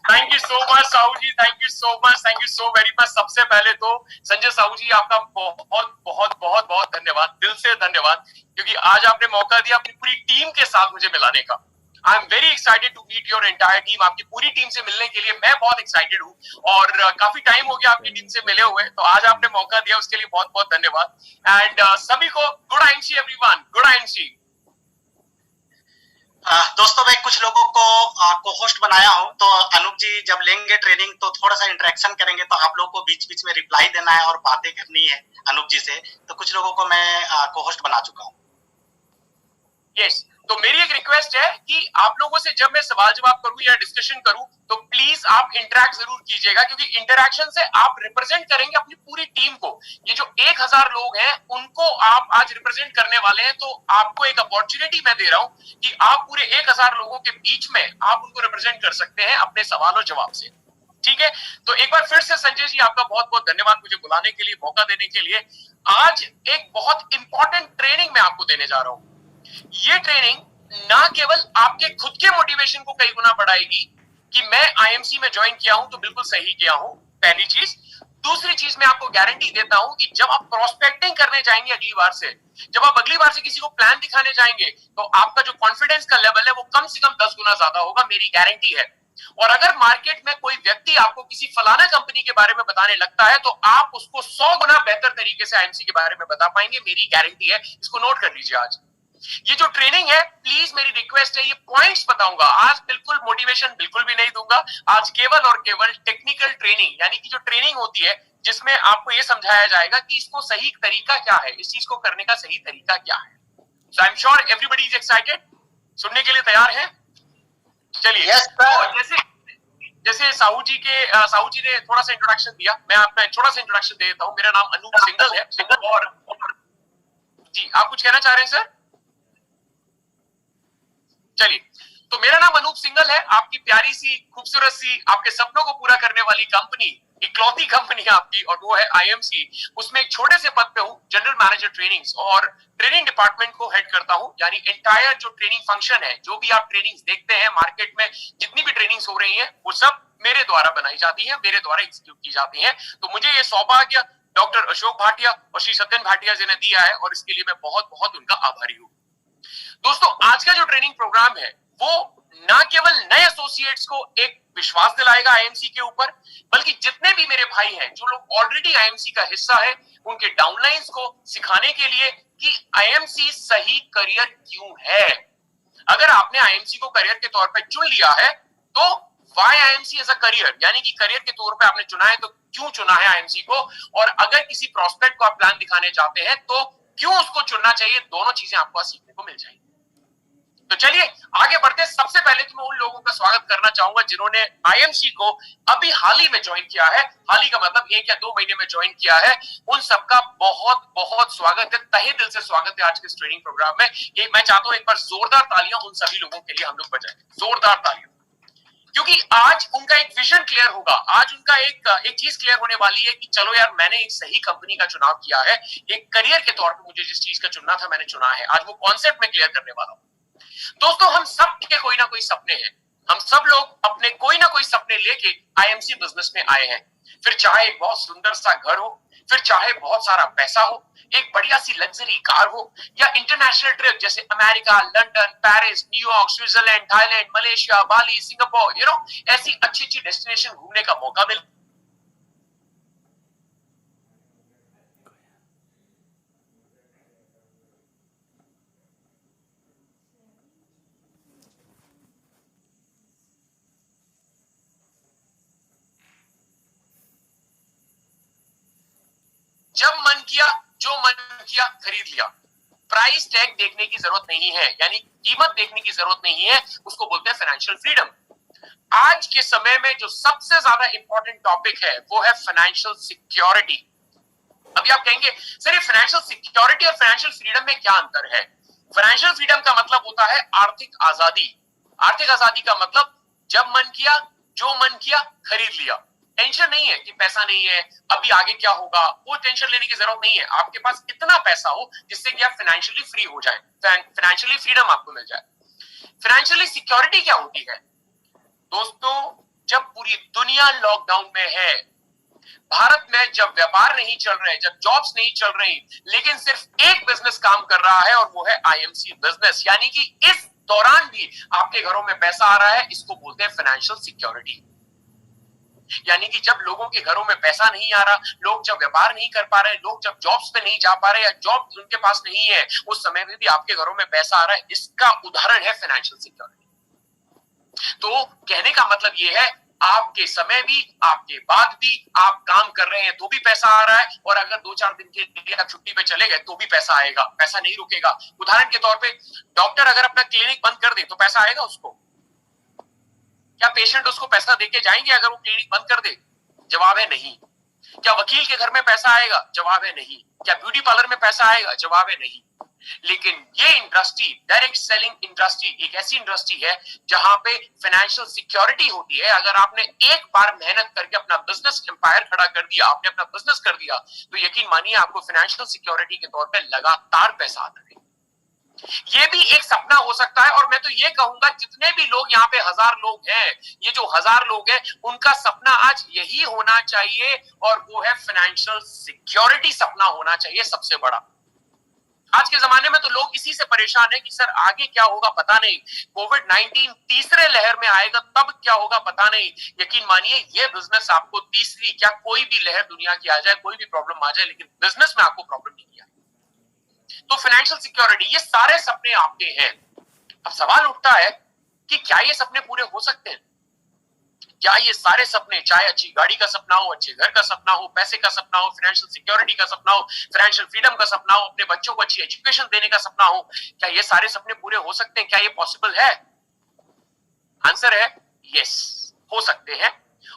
Thank you so much Sahu ji, thank you so much, thank you so very much. सबसे पहले तो संजय साहू जी आपका बहुत बहुत बहुत बहुत धन्यवाद, दिल से धन्यवाद, क्योंकि आज आपने मौका दिया अपनी पूरी टीम के साथ मुझे मिलाने का। I am very excited to meet your entire team. आपकी पूरी टीम से मिलने के लिए मैं बहुत एक्साइटेड हूँ और काफी टाइम हो गया आपकी टीम से मिले हुए, तो आज आपने मौका दिया उसके लिए बहुत बहुत धन्यवाद। एंड सभी को good INC everyone, good INC. दोस्तों मैं कुछ लोगों को होस्ट बनाया हूं, तो अनूप जी जब लेंगे ट्रेनिंग तो थोड़ा सा इंटरेक्शन करेंगे, तो आप लोगों को बीच बीच में रिप्लाई देना है और बातें करनी है अनूप जी से। तो कुछ लोगों को मैं को होस्ट बना चुका हूं। यस, तो मेरी एक रिक्वेस्ट है कि आप लोगों से जब मैं सवाल जवाब करूं या डिस्कशन करूं तो प्लीज आप इंटरेक्ट जरूर कीजिएगा, क्योंकि इंटरेक्शन से आप रिप्रेजेंट करेंगे अपनी पूरी टीम को। ये जो 1000 लोग हैं उनको आप आज रिप्रेजेंट करने वाले हैं, तो आपको एक अपॉर्चुनिटी मैं दे रहा हूं कि आप पूरे 1000 लोगों के बीच में आप उनको रिप्रेजेंट कर सकते हैं अपने सवाल और जवाब से। ठीक है, तो एक बार फिर से संजय जी आपका बहुत बहुत धन्यवाद मुझे बुलाने के लिए, मौका देने के लिए। आज एक बहुत इंपॉर्टेंट ट्रेनिंग मैं आपको देने जा रहा हूं। ये ट्रेनिंग ना केवल आपके खुद के मोटिवेशन को कई गुना बढ़ाएगी कि मैं आईएमसी में ज्वाइन किया हूं तो बिल्कुल सही किया हूं, पहली चीज। दूसरी चीज मैं आपको गारंटी देता हूं कि जब आप प्रोस्पेक्टिंग करने जाएंगे अगली बार से, जब आप अगली बार से किसी को प्लान दिखाने जाएंगे, तो आपका जो कॉन्फिडेंस का लेवल है वो कम से कम 10 गुना ज्यादा होगा, मेरी गारंटी है। और अगर मार्केट में कोई व्यक्ति आपको किसी फलाना कंपनी के बारे में बताने लगता है तो आप उसको 100 गुना बेहतर तरीके से आईएमसी के बारे में बता पाएंगे, मेरी गारंटी है। इसको नोट कर लीजिए। आज ये जो ट्रेनिंग है, प्लीज मेरी रिक्वेस्ट है, ये पॉइंट्स बताऊंगा आज, बिल्कुल मोटिवेशन बिल्कुल भी नहीं दूंगा। आज केवल और केवल टेक्निकल ट्रेनिंग, यानी कि जो ट्रेनिंग होती है जिसमें आपको ये समझाया जाएगा कि इसको सही तरीका क्या है, इस चीज को करने का सही तरीका क्या है। So I am sure everybody is excited, सुनने के लिए तैयार है? चलिए। yes, तो जैसे साहू जी ने थोड़ा सा इंट्रोडक्शन दिया, मैं आपका थोड़ा सा इंट्रोडक्शन दे देता हूं। मेरा नाम अनूप सिंघल है और जी आप कुछ कहना चाह रहे हैं सर? चलिए, तो मेरा नाम अनूप सिंघल है। आपकी प्यारी सी, खूबसूरत सी, आपके सपनों को पूरा करने वाली कंपनी, इकलौती कंपनी है आपकी, और वो है आईएमसी। उसमें एक छोटे से पद पे हूं, जनरल मैनेजर ट्रेनिंग्स, और ट्रेनिंग डिपार्टमेंट को हेड करता हूं। यानी एंटायर जो ट्रेनिंग फंक्शन है, जो भी आप ट्रेनिंग्स देखते हैं मार्केट में, जितनी भी ट्रेनिंग्स हो रही हैं, वो सब मेरे द्वारा बनाई जाती है, मेरे द्वारा एग्जीक्यूट की जाती है। तो मुझे ये सौभाग्य डॉक्टर अशोक भाटिया और श्री सत्यन भाटिया जी ने दिया है, और इसके लिए मैं बहुत बहुत उनका आभारी हूं। दोस्तों, आज का जो ट्रेनिंग प्रोग्राम है वो ना केवल नए एसोसिएट्स को एक विश्वास दिलाएगा आईएमसी के ऊपर, बल्कि जितने भी मेरे भाई हैं जो लोग ऑलरेडी आईएमसी का हिस्सा है, उनके डाउनलाइंस को सिखाने के लिए कि आईएमसी सही करियर क्यों है। अगर आपने आईएमसी को करियर के तौर पर चुन लिया है तो why IMC as a career, यानी कि करियर के तौर पे आपने चुना है तो क्यों चुना है आईएमसी को, और अगर किसी प्रोस्पेक्ट को आप प्लान दिखाने चाहते हैं तो क्यों उसको चुनना चाहिए, दोनों चीजें आपको सीखने को मिल जाएंगी। तो चलिए आगे बढ़ते। सबसे पहले तो मैं उन लोगों का स्वागत करना चाहूंगा जिन्होंने आईएमसी को अभी हाल ही में ज्वाइन किया है। हाल ही का मतलब 1 या 2 महीने में ज्वाइन किया है। उन सबका बहुत बहुत स्वागत है, तहे दिल से स्वागत है आज के इस ट्रेनिंग प्रोग्राम में। ये मैं चाहता हूं एक बार जोरदार तालियां उन सभी लोगों के लिए हम लोग बजाएं, जोरदार तालियां, क्योंकि आज उनका एक विजन क्लियर होगा। आज उनका एक चीज क्लियर होने वाली है कि चलो यार, मैंने एक सही कंपनी का चुनाव किया है, एक करियर के तौर पे मुझे जिस चीज का चुनना था मैंने चुना है। आज वो कॉन्सेप्ट में क्लियर करने वाला हूं। दोस्तों, हम सब के कोई ना कोई सपने हैं। हम सब लोग अपने कोई ना कोई सपने लेके आईएमसी बिजनेस में आए हैं। फिर चाहे एक बहुत सुंदर सा घर हो, फिर चाहे बहुत सारा पैसा हो, एक बढ़िया सी लग्जरी कार हो, या इंटरनेशनल ट्रिप जैसे America, London, Paris, New York, Switzerland, Thailand, Malaysia, Bali, Singapore, ऐसी अच्छी अच्छी डेस्टिनेशन घूमने का मौका मिले। जब मन किया, जो मन किया खरीद लिया। प्राइस टैग देखने की जरूरत नहीं है, यानी कीमत देखने की जरूरत नहीं है, उसको बोलते हैं फाइनेंशियल फ्रीडम। आज के समय में जो सबसे ज्यादा इंपॉर्टेंट टॉपिक है वो है फाइनेंशियल सिक्योरिटी। अभी आप कहेंगे सर, ये फाइनेंशियल सिक्योरिटी और फाइनेंशियल फ्रीडम में क्या अंतर है? फाइनेंशियल फ्रीडम का मतलब होता है आर्थिक आजादी। आर्थिक आजादी का मतलब जब मन किया, जो मन किया खरीद लिया। टेंशन नहीं है कि पैसा नहीं है, अभी आगे क्या होगा, वो टेंशन लेने की जरूरत नहीं है। आपके पास इतना पैसा हो जिससे कि आप फाइनेंशियली फ्री हो जाए, फाइनेंशियली फ्रीडम आपको मिल जाए। फाइनेंशियली सिक्योरिटी क्या होती है? दोस्तों, जब पूरी दुनिया लॉकडाउन में है, भारत में जब व्यापार नहीं चल रहे, जब जॉब्स नहीं चल रही, लेकिन सिर्फ एक बिजनेस काम कर रहा है और वो है आईएमसी बिजनेस, यानी कि इस दौरान भी आपके घरों में पैसा आ रहा है, इसको बोलते हैं फाइनेंशियल सिक्योरिटी। यानी कि जब लोगों के घरों में पैसा नहीं आ रहा, लोग जब व्यापार नहीं कर पा रहे, लोग जब जॉब्स पे नहीं जा पा रहे या जॉब उनके पास नहीं है, उस समय में भी आपके घरों में पैसा आ रहा है, इसका उदाहरण है फाइनेंशियल सिक्योरिटी। तो कहने का मतलब यह है, आपके समय भी, आपके बाद भी आप काम कर रहे हैं तो भी पैसा आ रहा है, और अगर 2-4 दिन के लिए आप छुट्टी पे चले गए तो भी पैसा आएगा, पैसा नहीं रुकेगा। उदाहरण के तौर पे डॉक्टर अगर अपना क्लिनिक बंद कर दे तो पैसा आएगा उसको? क्या पेशेंट उसको पैसा देके जाएंगे अगर वो क्लिनिक बंद कर दे? जवाब है नहीं। क्या वकील के घर में पैसा आएगा? जवाब है नहीं। क्या ब्यूटी पार्लर में पैसा आएगा? जवाब है नहीं। लेकिन ये इंडस्ट्री, डायरेक्ट सेलिंग इंडस्ट्री, एक ऐसी इंडस्ट्री है जहां पे फाइनेंशियल सिक्योरिटी होती है। अगर आपने एक बार मेहनत करके अपना बिजनेस एम्पायर खड़ा कर दिया, आपने अपना बिजनेस कर दिया, तो यकीन मानिए आपको फाइनेंशियल सिक्योरिटी के तौर पे लगातार पैसा आता है। ये भी एक सपना हो सकता है, और मैं तो ये कहूंगा जितने भी लोग यहाँ पे 1000 लोग हैं, ये जो 1000 लोग हैं, उनका सपना आज यही होना चाहिए, और वो है फाइनेंशियल सिक्योरिटी सपना होना चाहिए सबसे बड़ा। आज के जमाने में तो लोग इसी से परेशान है कि सर आगे क्या होगा पता नहीं, कोविड-19 तीसरे लहर में आएगा तब क्या होगा पता नहीं। यकीन मानिए ये बिजनेस आपको तीसरी, क्या कोई भी लहर दुनिया की आ जाए, कोई भी प्रॉब्लम आ जाए, लेकिन बिजनेस में आपको प्रॉब्लम नहीं आएगी। तो फाइनेंशियल सिक्योरिटी, ये सारे सपने आपके हैं। अब सवाल उठता है कि क्या ये सपने पूरे हो सकते हैं? क्या ये सारे सपने, चाहे अच्छी गाड़ी का सपना हो, अच्छे घर का सपना हो, पैसे का सपना हो, फाइनेंशियल सिक्योरिटी का सपना हो, फाइनेंशियल फ्रीडम का सपना हो, अपने बच्चों को अच्छी एजुकेशन देने का सपना हो, क्या ये सारे सपने पूरे हो सकते हैं? क्या ये पॉसिबल है? आंसर है यस, हो सकते हैं,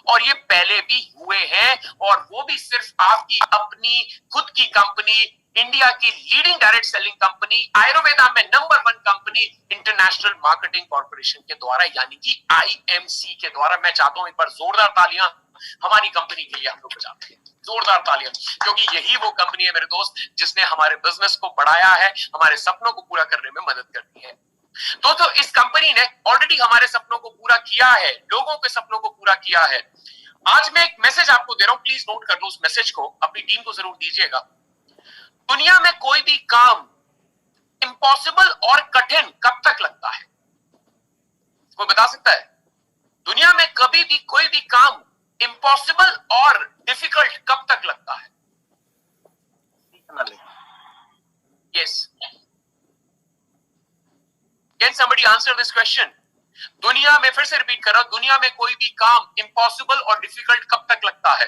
और ये पहले भी हुए हैं, और वो भी सिर्फ आपकी अपनी खुद की कंपनी, इंडिया की leading direct selling company, Ayurveda में number 1 company, international marketing corporation के द्वारा, यानी कि आईएमसी के द्वारा। मैं चाहता हूं एक बार जोरदार तालियां हमारी कंपनी के लिए आप लोग बजाते हैं, जोरदार तालियां, क्योंकि यही वो कंपनी है मेरे दोस्त जिसने हमारे बिजनेस को बढ़ाया है, हमारे सपनों को पूरा करने में मदद करती है। तो इस कंपनी ने ऑलरेडी हमारे सपनों को पूरा किया है, लोगों के सपनों को पूरा किया है। आज मैं एक मैसेज आपको दे रहा हूं, प्लीज नोट कर लो उस मैसेज को, अपनी टीम को जरूर दीजिएगा। दुनिया में कोई भी काम इम्पॉसिबल और कठिन कब तक लगता है? कोई बता सकता है? दुनिया में कभी भी कोई भी काम इम्पॉसिबल और डिफिकल्ट कब तक लगता है? Yes, can somebody answer this question? दुनिया में, फिर से रिपीट कर रहा हूं, दुनिया में कोई भी काम इम्पॉसिबल और डिफिकल्ट कब तक लगता है?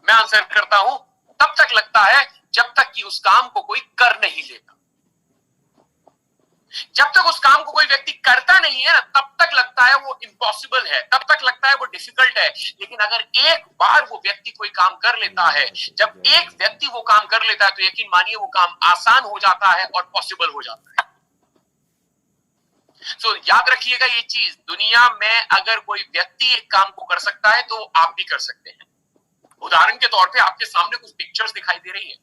मैं आंसर करता हूं, तब तक लगता है जब तक कि उस काम को कोई कर नहीं लेता। जब तक उस काम को कोई व्यक्ति करता नहीं है ना, तब तक लगता है वो इम्पॉसिबल है, तब तक लगता है वो डिफिकल्ट है। लेकिन अगर एक बार वो व्यक्ति कोई काम कर लेता है, जब एक व्यक्ति वो काम कर लेता है, तो यकीन मानिए वो काम आसान हो जाता है और पॉसिबल हो जाता है। तो याद रखिएगा ये चीज, दुनिया में अगर कोई व्यक्ति एक काम को कर सकता है तो आप भी कर सकते हैं। उदाहरण के तौर पे आपके सामने कुछ पिक्चर्स दिखाई दे रही है।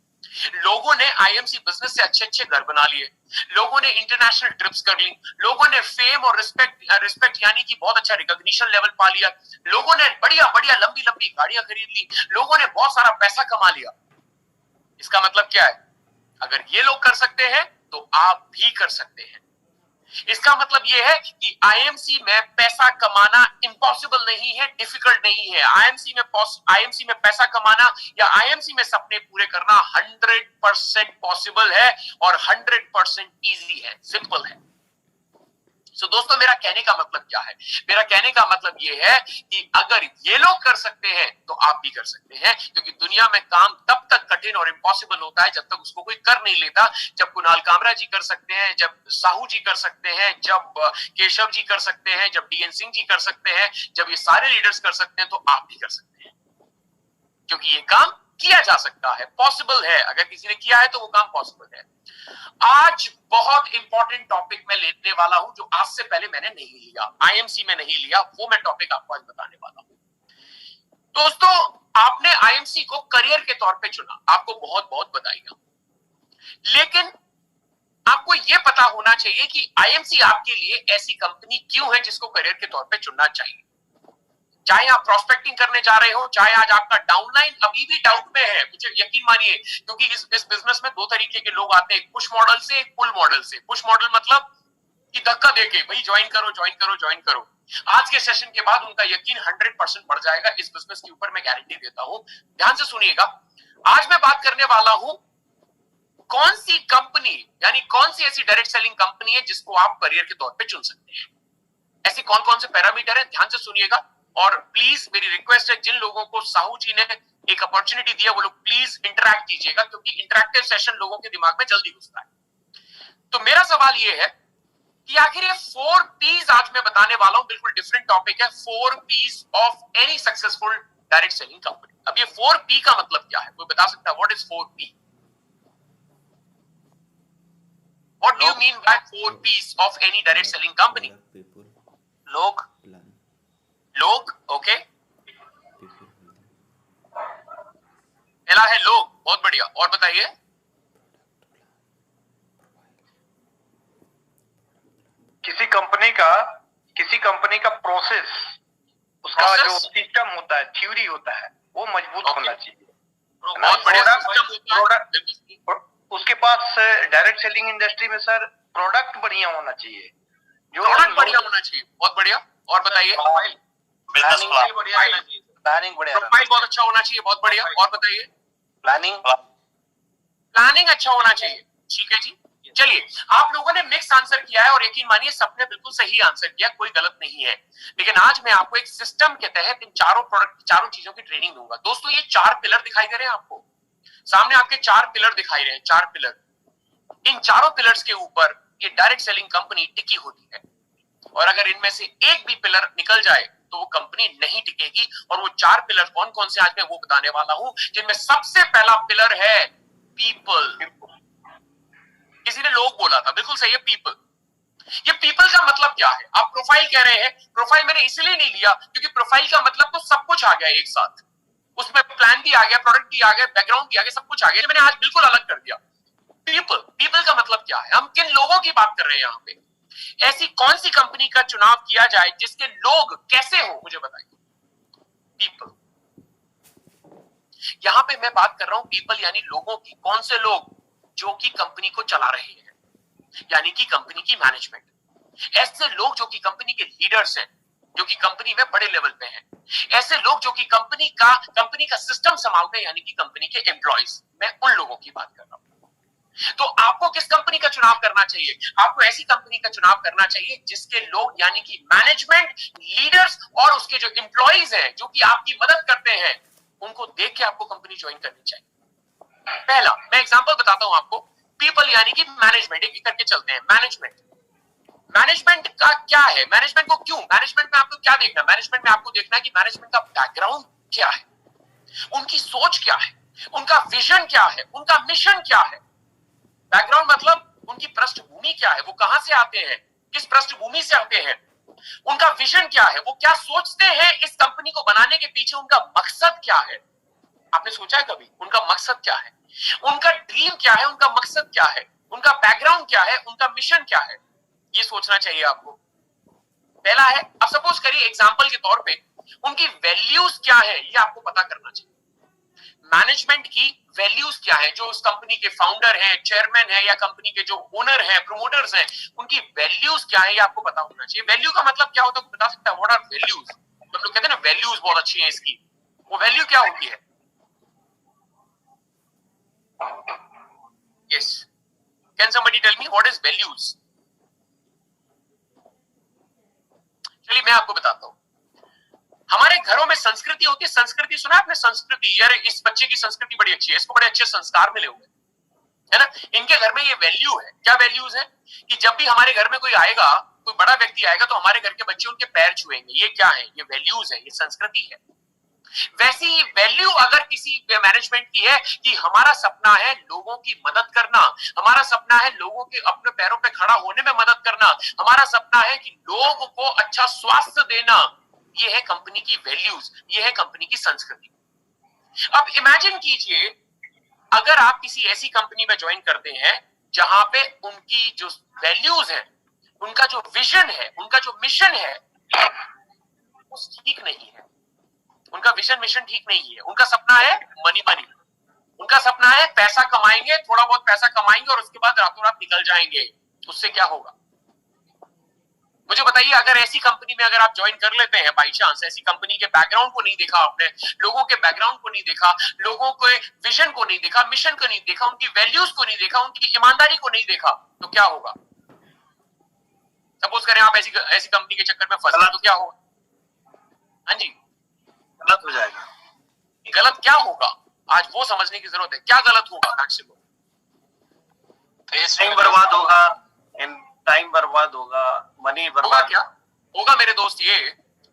लोगों ने आईएमसी बिजनेस से अच्छे घर बना लिए, लोगों ने इंटरनेशनल ट्रिप्स कर ली, लोगों ने फेम और रिस्पेक्ट यानी कि बहुत अच्छा रिकॉग्निशन लेवल पा लिया, लोगों ने बढ़िया बढ़िया लंबी लंबी गाड़ियां खरीद ली, लोगों ने बहुत सारा पैसा कमा लिया। इसका मतलब क्या है? अगर ये लोग कर सकते हैं तो आप भी कर सकते हैं। इसका मतलब यह है कि आईएमसी में पैसा कमाना इम्पॉसिबल नहीं है, डिफिकल्ट नहीं है। आईएमसी में पैसा कमाना या आईएमसी में सपने पूरे करना 100% पॉसिबल है और 100% इजी है, सिंपल है। तो दोस्तों मेरा कहने का मतलब क्या है? मेरा कहने का मतलब यह है कि अगर ये लोग कर सकते हैं तो आप भी कर सकते हैं, क्योंकि दुनिया में काम तब तक कठिन और इम्पॉसिबल होता है जब तक उसको कोई कर नहीं लेता। जब कुणाल कामरा जी कर सकते हैं, जब साहू जी कर सकते हैं, जब केशव जी कर सकते हैं, जब डीएन सिंह जी कर सकते हैं, जब ये सारे लीडर्स कर सकते हैं, तो आप भी कर सकते हैं, क्योंकि ये काम किया जा सकता है, पॉसिबल है। अगर किसी ने किया है तो वो काम पॉसिबल है। आज बहुत इंपॉर्टेंट टॉपिक मैं लेने वाला हूं जो आज से पहले मैंने नहीं लिया, आईएमसी में नहीं लिया, वो मैं टॉपिक आपको आज बताने वाला हूं। दोस्तों आपने आईएमसी को करियर के तौर पे चुना, आपको बहुत बहुत बधाई। लेकिन आपको यह पता होना चाहिए कि आईएमसी आपके लिए ऐसी कंपनी क्यों है जिसको करियर के तौर पे चुनना चाहिए। चाहे आप प्रोस्पेक्टिंग करने जा रहे हो, चाहे आज आपका डाउनलाइन अभी भी डाउट में है, मुझे यकीन मानिए, क्योंकि इस बिजनेस में दो तरीके के लोग आते हैं, पुश मॉडल से, एक पुल मॉडल से। पुश मॉडल मतलब कि धक्का देके भाई ज्वाइन करो ज्वाइन करो ज्वाइन करो। आज के सेशन के बाद उनका यकीन 100% बढ़ जाएगा, इस बिजनेस के ऊपर मैं गारंटी देता हूं। ध्यान से सुनिएगा, आज मैं बात करने वाला हूं कौन सी कंपनी, यानी कौन सी ऐसी डायरेक्ट सेलिंग कंपनी है जिसको आप करियर के तौर पे चुन सकते हैं। ऐसे कौन कौन से पैरामीटर हैं, ध्यान से सुनिएगा। और प्लीज मेरी रिक्वेस्ट है, जिन लोगों को साहू जी ने एक अपॉर्चुनिटी दिया वो लोग प्लीज इंटरैक्ट कीजिएगा, क्योंकि इंटरैक्टिव सेशन लोगों के दिमाग में जल्दी घुसता है। तो मेरा सवाल ये है कि आखिर ये 4 P's आज मैं बताने वाला हूं, बिल्कुल डिफरेंट टॉपिक है। 4 P's of any successful direct selling company. अब ये 4 P का मतलब क्या है, कोई बता सकता है? What is 4 P? What do you mean by 4 P's of any direct selling company? लोग, लोग, ओके, पहला है लोग, बहुत बढ़िया। और बताइए? किसी कंपनी का प्रोसेस, उसका जो सिस्टम होता है, थ्योरी होता है, वो मजबूत होना चाहिए। बहुत बढ़िया। उसके पास डायरेक्ट सेलिंग इंडस्ट्री में सर प्रोडक्ट बढ़िया होना चाहिए, जो प्रोडक्ट बढ़िया होना चाहिए, बहुत बढ़िया। और बताइए? प्लानिंग बढ़िया, प्रोफाइल बहुत अच्छा होना चाहिए, बहुत बढ़िया। और बताइए? प्लानिंग अच्छा होना चाहिए, ठीक है जी। चलिए, आप लोगों ने मिक्स आंसर किया है और यकीन मानिए सबने बिल्कुल सही आंसर किया, कोई गलत नहीं है। लेकिन आज मैं आपको एक सिस्टम के तहत इन चारों प्रोडक्ट, चारों चीजों की ट्रेनिंग दूंगा। दोस्तों, ये 4 पिलर दिखाई दे रहे हैं आपको सामने, आपके 4 पिलर दिखाई रहे हैं, 4 पिलर। इन चारों पिलर्स के ऊपर ये डायरेक्ट सेलिंग कंपनी टिकी होती है, और अगर इनमें से एक भी पिलर निकल जाए तो वो कंपनी नहीं टिकेगी। और वो 4 पिलर कौन कौन से आज मैं वो बताने वाला हूं, जिनमें सबसे पहला पिलर है पीपल। किसी ने लोग बोला था, बिल्कुल सही है, पीपल। ये पीपल का मतलब क्या है? आप प्रोफाइल कह रहे हैं, प्रोफाइल मैंने इसलिए नहीं लिया क्योंकि प्रोफाइल का मतलब तो सब कुछ आ गया एक साथ, उसमें प्लान भी आ गया, प्रोडक्ट भी आ गया, बैकग्राउंड भी आ गया, सब कुछ आ गया। मैंने आज बिल्कुल अलग कर दिया। पीपल, पीपल का मतलब क्या है? हम किन लोगों की बात कर रहे हैं यहाँ पे? ऐसी कौन सी कंपनी का चुनाव किया जाए जिसके लोग कैसे हो, मुझे बताइए। पीपल, यहां पे मैं बात कर रहा हूं पीपल यानी लोगों की। कौन से लोग? जो कि कंपनी को चला रहे हैं, यानी कि कंपनी की मैनेजमेंट। ऐसे लोग जो कि कंपनी के लीडर्स हैं, जो कि कंपनी में बड़े लेवल पे हैं। ऐसे लोग जो कि कंपनी का सिस्टम संभालते हैं, यानी कि कंपनी के एम्प्लॉइज। मैं उन लोगों की बात कर रहा हूं। तो आपको किस कंपनी का चुनाव करना चाहिए? आपको ऐसी कंपनी का चुनाव करना चाहिए जिसके लोग, यानी कि मैनेजमेंट, लीडर्स और उसके जो एम्प्लॉइज हैं, जो कि आपकी मदद करते हैं, उनको देख के आपको कंपनी ज्वाइन करनी चाहिए। पहला मैं एग्जांपल बताता हूं आपको। पीपल यानी कि मैनेजमेंट, एक करके चलते हैं। मैनेजमेंट, मैनेजमेंट का क्या है? मैनेजमेंट को क्यों? मैनेजमेंट में आपको क्या देखना? मैनेजमेंट में आपको देखना है कि मैनेजमेंट का बैकग्राउंड क्या है, उनकी सोच क्या है, उनका विजन क्या है, उनका मिशन क्या है। बैकग्राउंड मतलब उनकी पृष्ठभूमि क्या है, वो कहां से आते हैं, किस पृष्ठभूमि से आते हैं। उनका विजन क्या है, वो क्या सोचते हैं, इस कंपनी को बनाने के पीछे उनका मकसद क्या है। आपने सोचा है कभी उनका मकसद क्या है? उनका ड्रीम क्या है, उनका मकसद क्या है, उनका बैकग्राउंड क्या है, उनका मिशन क्या है। ये सोचना चाहिए आपको। पहला है, अब सपोज करिए एग्जांपल के तौर पे उनकी वैल्यूज क्या है, ये आपको पता करना चाहिए। मैनेजमेंट की वैल्यूज क्या है, जो उस कंपनी के फाउंडर हैं, चेयरमैन है, या कंपनी के जो ओनर हैं, प्रमोटर्स हैं, उनकी वैल्यूज क्या है, ये आपको पता होना चाहिए। वैल्यू का मतलब क्या होता है, बता सकता है? What are values? हम लोग कहते हैं ना वैल्यूज बहुत अच्छी है इसकी, वो वैल्यू क्या होती है? Yes. Can somebody tell me what is values? चलिए मैं आपको बताता हूं। हमारे घरों में संस्कृति होती है। संस्कृति सुना आपने? संस्कृति, यार इस बच्चे की संस्कृति बड़ी अच्छी है, इसको बड़े अच्छे संस्कार मिले हुए, है ना। इनके घर में ये वैल्यू है। क्या वैल्यूज है? कि जब भी हमारे घर में कोई आएगा, कोई बड़ा व्यक्ति आएगा, तो हमारे घर के बच्चे उनके पैर छुएंगे। ये क्या है? ये वैल्यूज है, ये संस्कृति है। वैसी ही वैल्यू अगर किसी मैनेजमेंट की है कि हमारा सपना है लोगों की मदद करना, हमारा सपना है लोगों के अपने पैरों पे खड़ा होने में मदद करना, हमारा सपना है कि लोगों को अच्छा स्वास्थ्य देना, ये है कंपनी की वैल्यूज, ये है कंपनी की संस्कृति। अब इमेजिन कीजिए अगर आप किसी ऐसी कंपनी में ज्वाइन करते हैं जहां पे उनकी जो वैल्यूज है, उनका जो विजन है, उनका जो मिशन है, वो ठीक नहीं है। उनका विजन मिशन ठीक नहीं है। उनका सपना है मनी मनी, उनका सपना है पैसा कमाएंगे, थोड़ा बहुत पैसा कमाएंगे और उसके बाद रातों रात निकल जाएंगे। उससे क्या होगा? मुझे बताइए, अगर ऐसी कंपनी में अगर आप ज्वाइन कर लेते हैं बाई चांस, ऐसी कंपनी के बैकग्राउंड को नहीं देखा आपने, लोगों के बैकग्राउंड को नहीं देखा, लोगों के विजन को नहीं देखा, मिशन को नहीं देखा, उनकी वैल्यूज को नहीं देखा, उनकी ईमानदारी को नहीं देखा, तो क्या होगा? सपोज करें आप ऐसी कंपनी के चक्कर में फंस गए तो क्या होगा? हाँ जी, गलत हो जाएगा। गलत क्या होगा? आज वो समझने की जरूरत है, क्या गलत होगा मैक्सिमम? टाइम बर्बाद होगा, टाइम बर्बाद होगा, मनी होगा बर्बाद। क्या होगा मेरे दोस्त? ये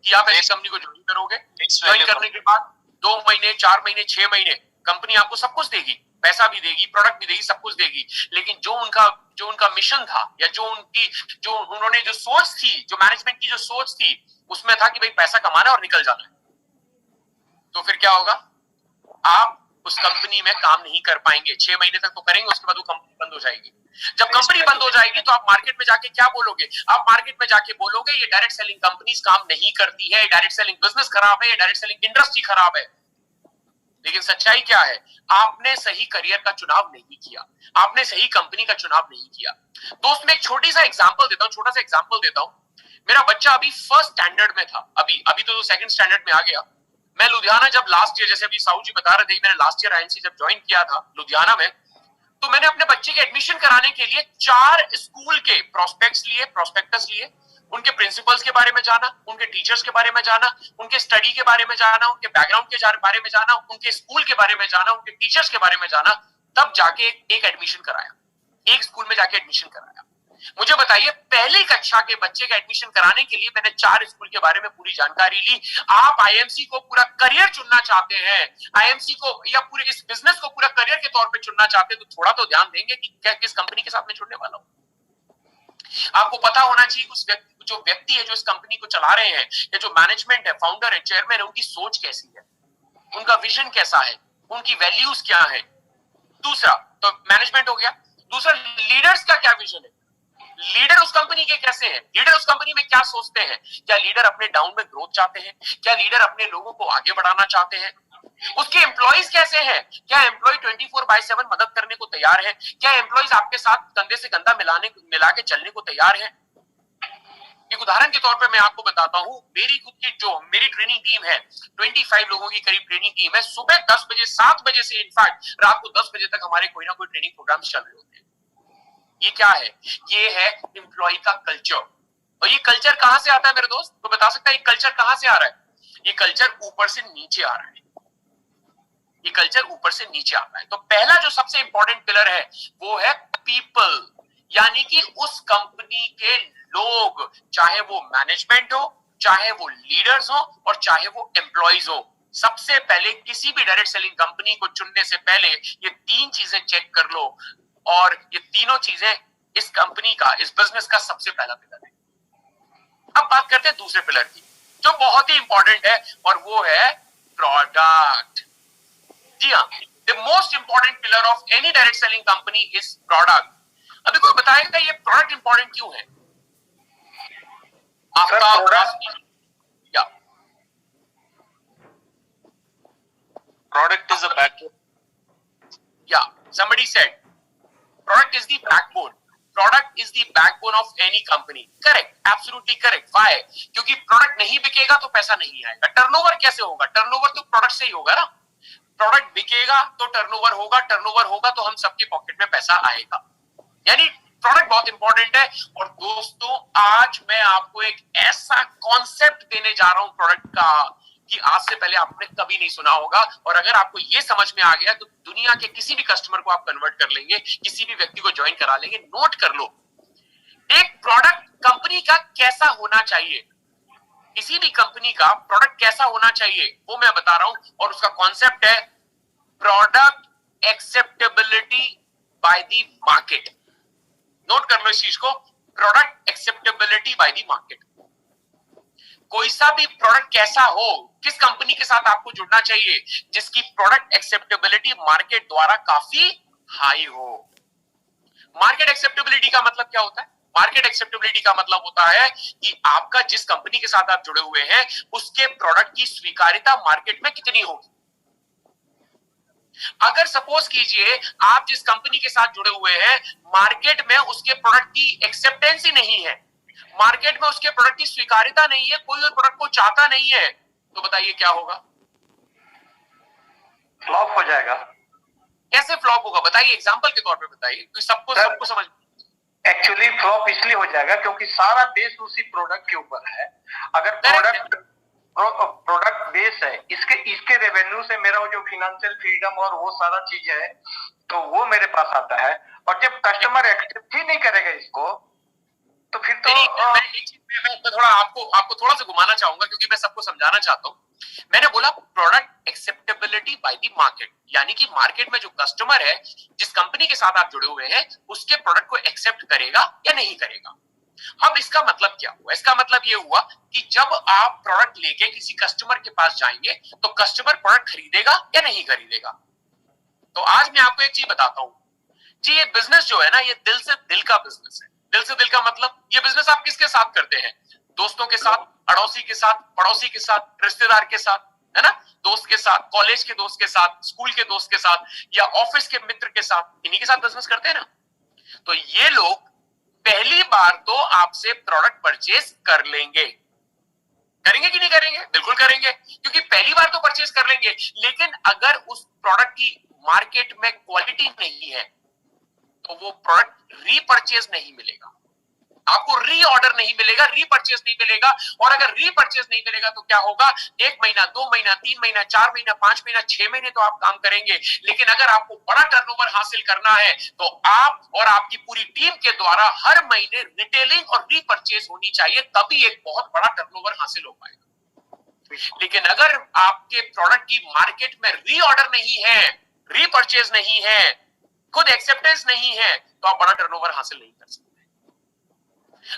कि आप ऐसी कंपनी को ज्वाइन करोगे, ज्वाइन करने के बाद 2 महीने, 4 महीने, 6 महीने कंपनी आपको सब कुछ देगी, पैसा भी देगी, प्रोडक्ट भी देगी, सब कुछ देगी, लेकिन जो उनका मिशन था या जो उन्होंने जो सोच थी, जो मैनेजमेंट की जो सोच थी, उसमें था कि भाई पैसा कमाना और निकल जाना है, तो फिर क्या होगा? आप उस कंपनी में काम नहीं कर पाएंगे। 6 महीने तक तो करेंगे, उसके बाद वो कंपनी बंद हो जाएगी। जब कंपनी बंद हो जाएगी तो आप मार्केट में जाके क्या बोलोगे? आप मार्केट में जाके बोलोगे ये डायरेक्ट सेलिंग कंपनीज काम नहीं करती है, डायरेक्ट सेलिंग बिजनेस खराब है, ये डायरेक्ट सेलिंग इंडस्ट्री खराब है। लेकिन सच्चाई क्या है? आपने सही करियर का चुनाव नहीं किया, आपने सही कंपनी का चुनाव नहीं किया। दोस्त मैं एक छोटा सा एग्जांपल देता हूं। मेरा बच्चा अभी फर्स्ट स्टैंडर्ड में था, अभी तो सेकंड स्टैंडर्ड में आ गया। मैं लुधियाना जब लास्ट ईयर, जैसे अभी साहू जी बता रहे थे, मैंने लास्ट ईयर आईएमसी जब ज्वाइन किया था लुधियाना में, तो मैंने अपने बच्चे के एडमिशन कराने के लिए 4 स्कूल के प्रोस्पेक्टस लिए, उनके प्रिंसिपल्स के बारे में जाना, उनके टीचर्स के बारे में जाना, उनके स्टडी के बारे में जाना, उनके बैकग्राउंड के बारे में जाना, उनके स्कूल के बारे में जाना, उनके टीचर्स के बारे में जाना, तब जाके एक एडमिशन कराया, एक स्कूल में जाके एडमिशन कराया। मुझे बताइए, पहली कक्षा के बच्चे का एडमिशन कराने के लिए मैंने 4 स्कूल के बारे में पूरी जानकारी ली। आप आईएमसी को पूरा करियर चुनना चाहते हैं, आईएमसी को या पूरे इस बिजनेस को पूरा करियर के तौर पे चुनना चाहते हैं, तो थोड़ा तो ध्यान देंगे कि क्या किस कंपनी के साथ में जुड़ने वाला हूं। आपको पता होना चाहिए उस जो व्यक्ति है जो इस कंपनी को चला रहे हैं, या जो मैनेजमेंट है, फाउंडर है, चेयरमैन है, उनकी सोच कैसी है, उनका विजन कैसा है, उनकी वैल्यूज क्या है। दूसरा तो मैनेजमेंट हो गया। दूसरा, लीडर्स का क्या विजन है, लीडर उस कंपनी के कैसे हैं, लीडर उस कंपनी में क्या सोचते हैं, क्या लीडर अपने डाउन में ग्रोथ चाहते हैं, क्या लीडर अपने लोगों को आगे बढ़ाना चाहते हैं, उसके एम्प्लॉइज कैसे हैं, क्या एम्प्लॉय 24/7 मदद करने को तैयार है, क्या एम्प्लॉइज आपके साथ कंधे से कंधा मिला के चलने को तैयार है। एक उदाहरण के तौर पे मैं आपको बताता हूं, मेरी खुद की जो मेरी ट्रेनिंग टीम है, 25 लोगों की करीब ट्रेनिंग टीम है। सुबह 10 बजे, 7 बजे से इनफैक्ट रात को 10 बजे तक हमारे कोई ना कोई ट्रेनिंग प्रोग्राम चल रहे होते हैं। ये क्या है? ये है एम्प्लॉय का कल्चर। और ये कल्चर कहां से आता है मेरे दोस्त? तो बता सकता है ये कल्चर कहां से आ रहा है? ये कल्चर ऊपर से नीचे आ रहा है, ये कल्चर ऊपर से नीचे आता है। तो पहला जो सबसे इंपॉर्टेंट पिलर है वो है पीपल, यानी कि उस कंपनी के लोग, चाहे वो मैनेजमेंट हो, चाहे वो लीडर्स हो और चाहे वो एम्प्लॉइज हो। सबसे पहले किसी भी डायरेक्ट सेलिंग कंपनी को चुनने से पहले ये 3 चीजें चेक कर लो, और ये तीनों चीजें इस कंपनी का, इस बिजनेस का सबसे पहला पिलर है। अब बात करते हैं दूसरे पिलर की, जो बहुत ही इंपॉर्टेंट है, और वो है प्रोडक्ट। जी हाँ, the most important pillar of any direct selling company is product. अभी कोई बताएगा ये प्रोडक्ट इंपॉर्टेंट क्यों है? आपका product is a backbone. Yeah, somebody said product is the backbone. Product is the backbone of any company. Correct, absolutely correct. Why? क्योंकि product नहीं बिकेगा तो पैसा नहीं आएगा। टर्नओवर कैसे होगा? टर्नओवर तो प्रोडक्ट से ही होगा ना। प्रोडक्ट बिकेगा तो टर्नओवर होगा, टर्नओवर होगा तो हम सबके पॉकेट में पैसा आएगा। यानी प्रोडक्ट बहुत इंपॉर्टेंट है। और दोस्तों, आज मैं आपको एक ऐसा कॉन्सेप्ट देने जा रहा हूं प्रोडक्ट का कि आज से पहले आपने कभी नहीं सुना होगा। और अगर आपको ये समझ में आ गया तो दुनिया के किसी भी कस्टमर को आप कन्वर्ट कर लेंगे, किसी भी व्यक्ति को ज्वाइन करा लेंगे। नोट कर लो, एक प्रोडक्ट कंपनी का कैसा होना चाहिए, किसी भी कंपनी का प्रोडक्ट कैसा होना चाहिए वो मैं बता रहा हूं। और उसका कॉन्सेप्ट है product acceptability by the market. Note कर लो इस चीज को, product acceptability by the market. कोई सा भी प्रोडक्ट कैसा हो, किस कंपनी के साथ आपको जुड़ना चाहिए जिसकी प्रोडक्ट एक्सेप्टेबिलिटी मार्केट द्वारा काफी हाई हो। मार्केट एक्सेप्टेबिलिटी का मतलब क्या होता है? मार्केट एक्सेप्टेबिलिटी का मतलब होता है कि आपका जिस कंपनी के साथ आप जुड़े हुए हैं उसके प्रोडक्ट की स्वीकार्यता मार्केट में कितनी होगी। अगर सपोज कीजिए आप जिस कंपनी के साथ जुड़े हुए हैं मार्केट में उसके प्रोडक्ट की एक्सेप्टेंस ही नहीं है, मार्केट में उसके प्रोडक्ट की स्वीकार्यता नहीं है, कोई और प्रोडक्ट को चाहता नहीं है, तो बताइए क्या होगा? फ्लॉप हो जाएगा। कैसे फ्लॉप होगा बताइए, एग्जांपल के तौर पे बताइए, तो सबको समझ। एक्चुअली फ्लॉप इसलिए हो जाएगा क्योंकि सारा देश उसी प्रोडक्ट के ऊपर है। अगर प्रोडक्ट बेस है, इसके रेवेन्यू से मेरा जो फिनेंशियल फ्रीडम और वो सारा चीज है तो वो मेरे पास आता है। और जब कस्टमर एक्सेप्ट ही नहीं करेगा इसको तो फिर तो मैं थोड़ा आपको थोड़ा सा घुमाना चाहूंगा क्योंकि मैं सबको समझाना चाहता हूं। मैंने बोला product acceptability by the market, यानी कि मार्केट में जो कस्टमर है जिस कंपनी के साथ आप जुड़े हुए हैं उसके प्रोडक्ट को एक्सेप्ट करेगा या नहीं करेगा। अब इसका मतलब क्या हुआ? इसका मतलब ये हुआ कि जब आप प्रोडक्ट लेके किसी कस्टमर के पास जाएंगे तो कस्टमर प्रोडक्ट खरीदेगा या नहीं खरीदेगा। तो आज मैं आपको एक चीज बताता हूं जी, ये बिजनेस जो है ना ये दिल से दिल का बिजनेस है। दिल से दिल का मतलब ये बिजनेस आप किसके साथ करते हैं? दोस्तों के साथ, अड़ोसी के साथ, पड़ोसी के साथ, रिश्तेदार के साथ, है ना, दोस्त के साथ, कॉलेज के दोस्त के साथ, स्कूल के दोस्त के साथ या ऑफिस के मित्र के साथ, इन्हीं के साथ बिजनेस करते हैं ना। तो ये लोग पहली बार तो आपसे प्रोडक्ट परचेज कर लेंगे, करेंगे कि नहीं करेंगे? बिल्कुल करेंगे, क्योंकि पहली बार तो परचेज कर लेंगे। लेकिन अगर उस प्रोडक्ट की मार्केट में क्वालिटी नहीं है तो वो प्रोडक्ट रीपरचेज नहीं मिलेगा, आपको रीऑर्डर नहीं मिलेगा, रीपरचेज नहीं मिलेगा। और अगर रीपरचेज नहीं मिलेगा तो क्या होगा? 1 महीना, 2 महीना, 3 महीना, 4 महीना, 5 महीना, 6 महीने तो आप काम करेंगे। लेकिन अगर आपको बड़ा टर्नओवर हासिल करना है तो आप और आपकी पूरी टीम के द्वारा हर महीने रिटेलिंग और रीपरचेज होनी चाहिए, तभी एक बहुत बड़ा टर्नओवर हासिल हो पाएगा। लेकिन अगर आपके प्रोडक्ट की मार्केट में रीऑर्डर नहीं है, रीपरचेज नहीं है, खुद एक्सेप्टेंस नहीं है, तो आप बड़ा टर्नओवर हासिल नहीं कर सकते।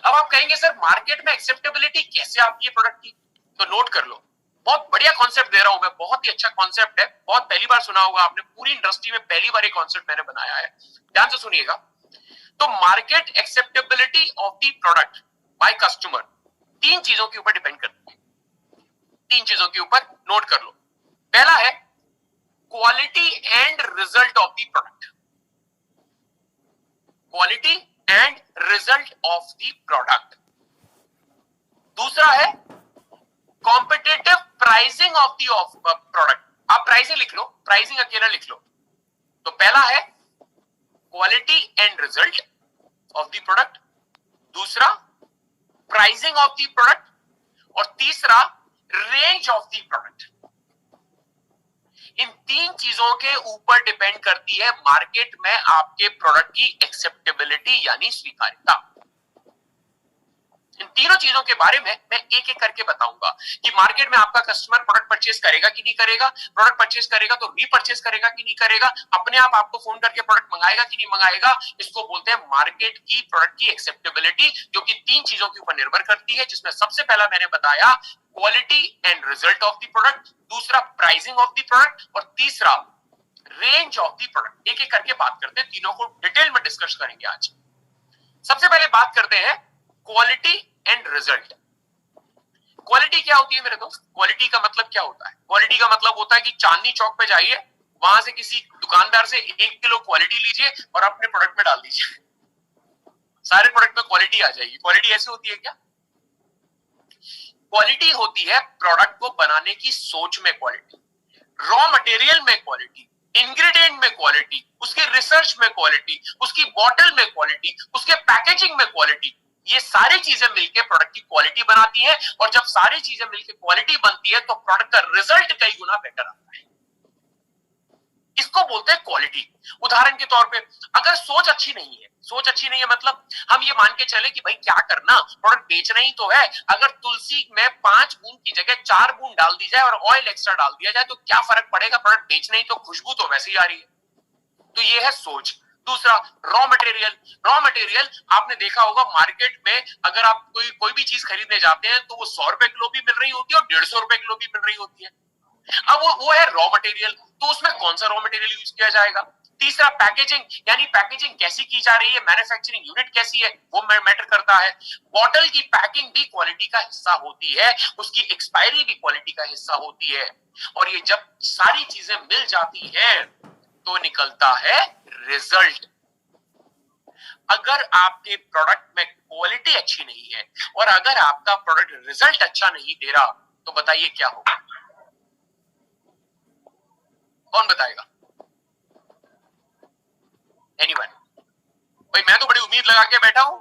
अब आप कहेंगे सर मार्केट में एक्सेप्टेबिलिटी कैसे आती है प्रोडक्ट की? तो नोट कर लो, बहुत बढ़िया कॉन्सेप्ट दे रहा हूं मैं, बहुत ही अच्छा कॉन्सेप्ट है, बहुत पहली बार सुना होगा आपने, पूरी इंडस्ट्री में पहली बार एक कॉन्सेप्ट मैंने बनाया है, ध्यान से सुनिएगा। तो market acceptability of the product by customer 3 चीजों के ऊपर डिपेंड करती है, 3 चीजों के ऊपर, नोट कर लो। पहला है quality and result of the product, quality and result of the product. दूसरा है competitive pricing of the product. आप प्राइसिंग लिख लो, प्राइसिंग अकेला लिख लो। तो पहला है quality and result of the product, दूसरा प्राइसिंग ऑफ द प्रोडक्ट और तीसरा रेंज ऑफ द प्रोडक्ट। इन 3 चीजों के ऊपर डिपेंड करती है मार्केट में आपके प्रोडक्ट की एक्सेप्टेबिलिटी यानी स्वीकार्यता। इन तीनों चीजों के बारे में मैं एक एक करके बताऊंगा कि मार्केट में आपका कस्टमर प्रोडक्ट परचेज करेगा कि नहीं करेगा, प्रोडक्ट परचेज करेगा तो रीपरचेज करेगा कि नहीं करेगा, अपने आप आपको फोन करके प्रोडक्ट मंगाएगा कि नहीं मंगाएगा। इसको बोलते हैं मार्केट की प्रोडक्ट की एक्सेप्टेबिलिटी, जो कि 3 चीजों के ऊपर निर्भर करती है, जिसमें सबसे पहला मैंने बताया quality and result of the product, दूसरा प्राइसिंग ऑफ द प्रोडक्ट और तीसरा रेंज ऑफ द प्रोडक्ट। एक एक करके बात करते हैं, तीनों को डिटेल में डिस्कस करेंगे आज। सबसे पहले बात करते हैं क्वालिटी एंड रिजल्ट। क्वालिटी क्या होती है मेरे दोस्त? क्वालिटी का मतलब क्या होता है? क्वालिटी का मतलब होता है कि चांदनी चौक पे जाइए, वहां से किसी दुकानदार से 1 किलो क्वालिटी लीजिए और अपने प्रोडक्ट में डाल दीजिए, सारे प्रोडक्ट में क्वालिटी आ जाएगी। क्वालिटी ऐसे होती है क्या? क्वालिटी होती है प्रोडक्ट को बनाने की सोच में क्वालिटी, रॉ मटेरियल में क्वालिटी, इंग्रेडिएंट में क्वालिटी, उसके रिसर्च में क्वालिटी, उसकी बॉटल में क्वालिटी, उसके पैकेजिंग में क्वालिटी। ये सारी चीजें मिलकर प्रोडक्ट की क्वालिटी बनाती है और जब सारी चीजें मिलकर क्वालिटी बनती है तो प्रोडक्ट का रिजल्ट कई गुना बेटर आता है। इसको बोलते हैं क्वालिटी। उदाहरण के तौर पे अगर सोच अच्छी नहीं है, सोच अच्छी नहीं है मतलब हम ये मान के चले कि भाई क्या करना, प्रोडक्ट बेचना ही तो है, अगर तुलसी में 5 बूंद की जगह 4 बूंद डाल दी जाए और ऑयल एक्स्ट्रा डाल दिया जाए तो क्या फर्क पड़ेगा? प्रोडक्ट बेचना ही तो, खुशबू तो वैसे ही आ रही है। तो ये है सोच। दूसरा रॉ मटेरियल। रॉ मटेरियल आपने देखा होगा मार्केट में अगर आप कोई भी चीज खरीदने जाते हैं तो वो 100 रुपए किलो भी मिल रही होती है और 150 रुपए किलो भी मिल रही होती है। अब वो है रॉ मटेरियल, तो उसमें कौन सा रॉ मटेरियल यूज किया जाएगा। तीसरा पैकेजिंग, यानी पैकेजिंग कैसी की जा रही है, मैन्युफैक्चरिंग यूनिट कैसी है, वो मैटर करता है। बॉटल की पैकिंग भी क्वालिटी का हिस्सा होती है, उसकी एक्सपायरी भी क्वालिटी का हिस्सा होती है। और ये जब सारी चीजें मिल जाती है तो निकलता है रिजल्ट। अगर आपके प्रोडक्ट में क्वालिटी अच्छी नहीं है और अगर आपका प्रोडक्ट रिजल्ट अच्छा नहीं दे रहा, तो बताइए क्या होगा। कौन बताएगा? एनीवन? भाई मैं तो बड़ी उम्मीद लगा के बैठा हूं।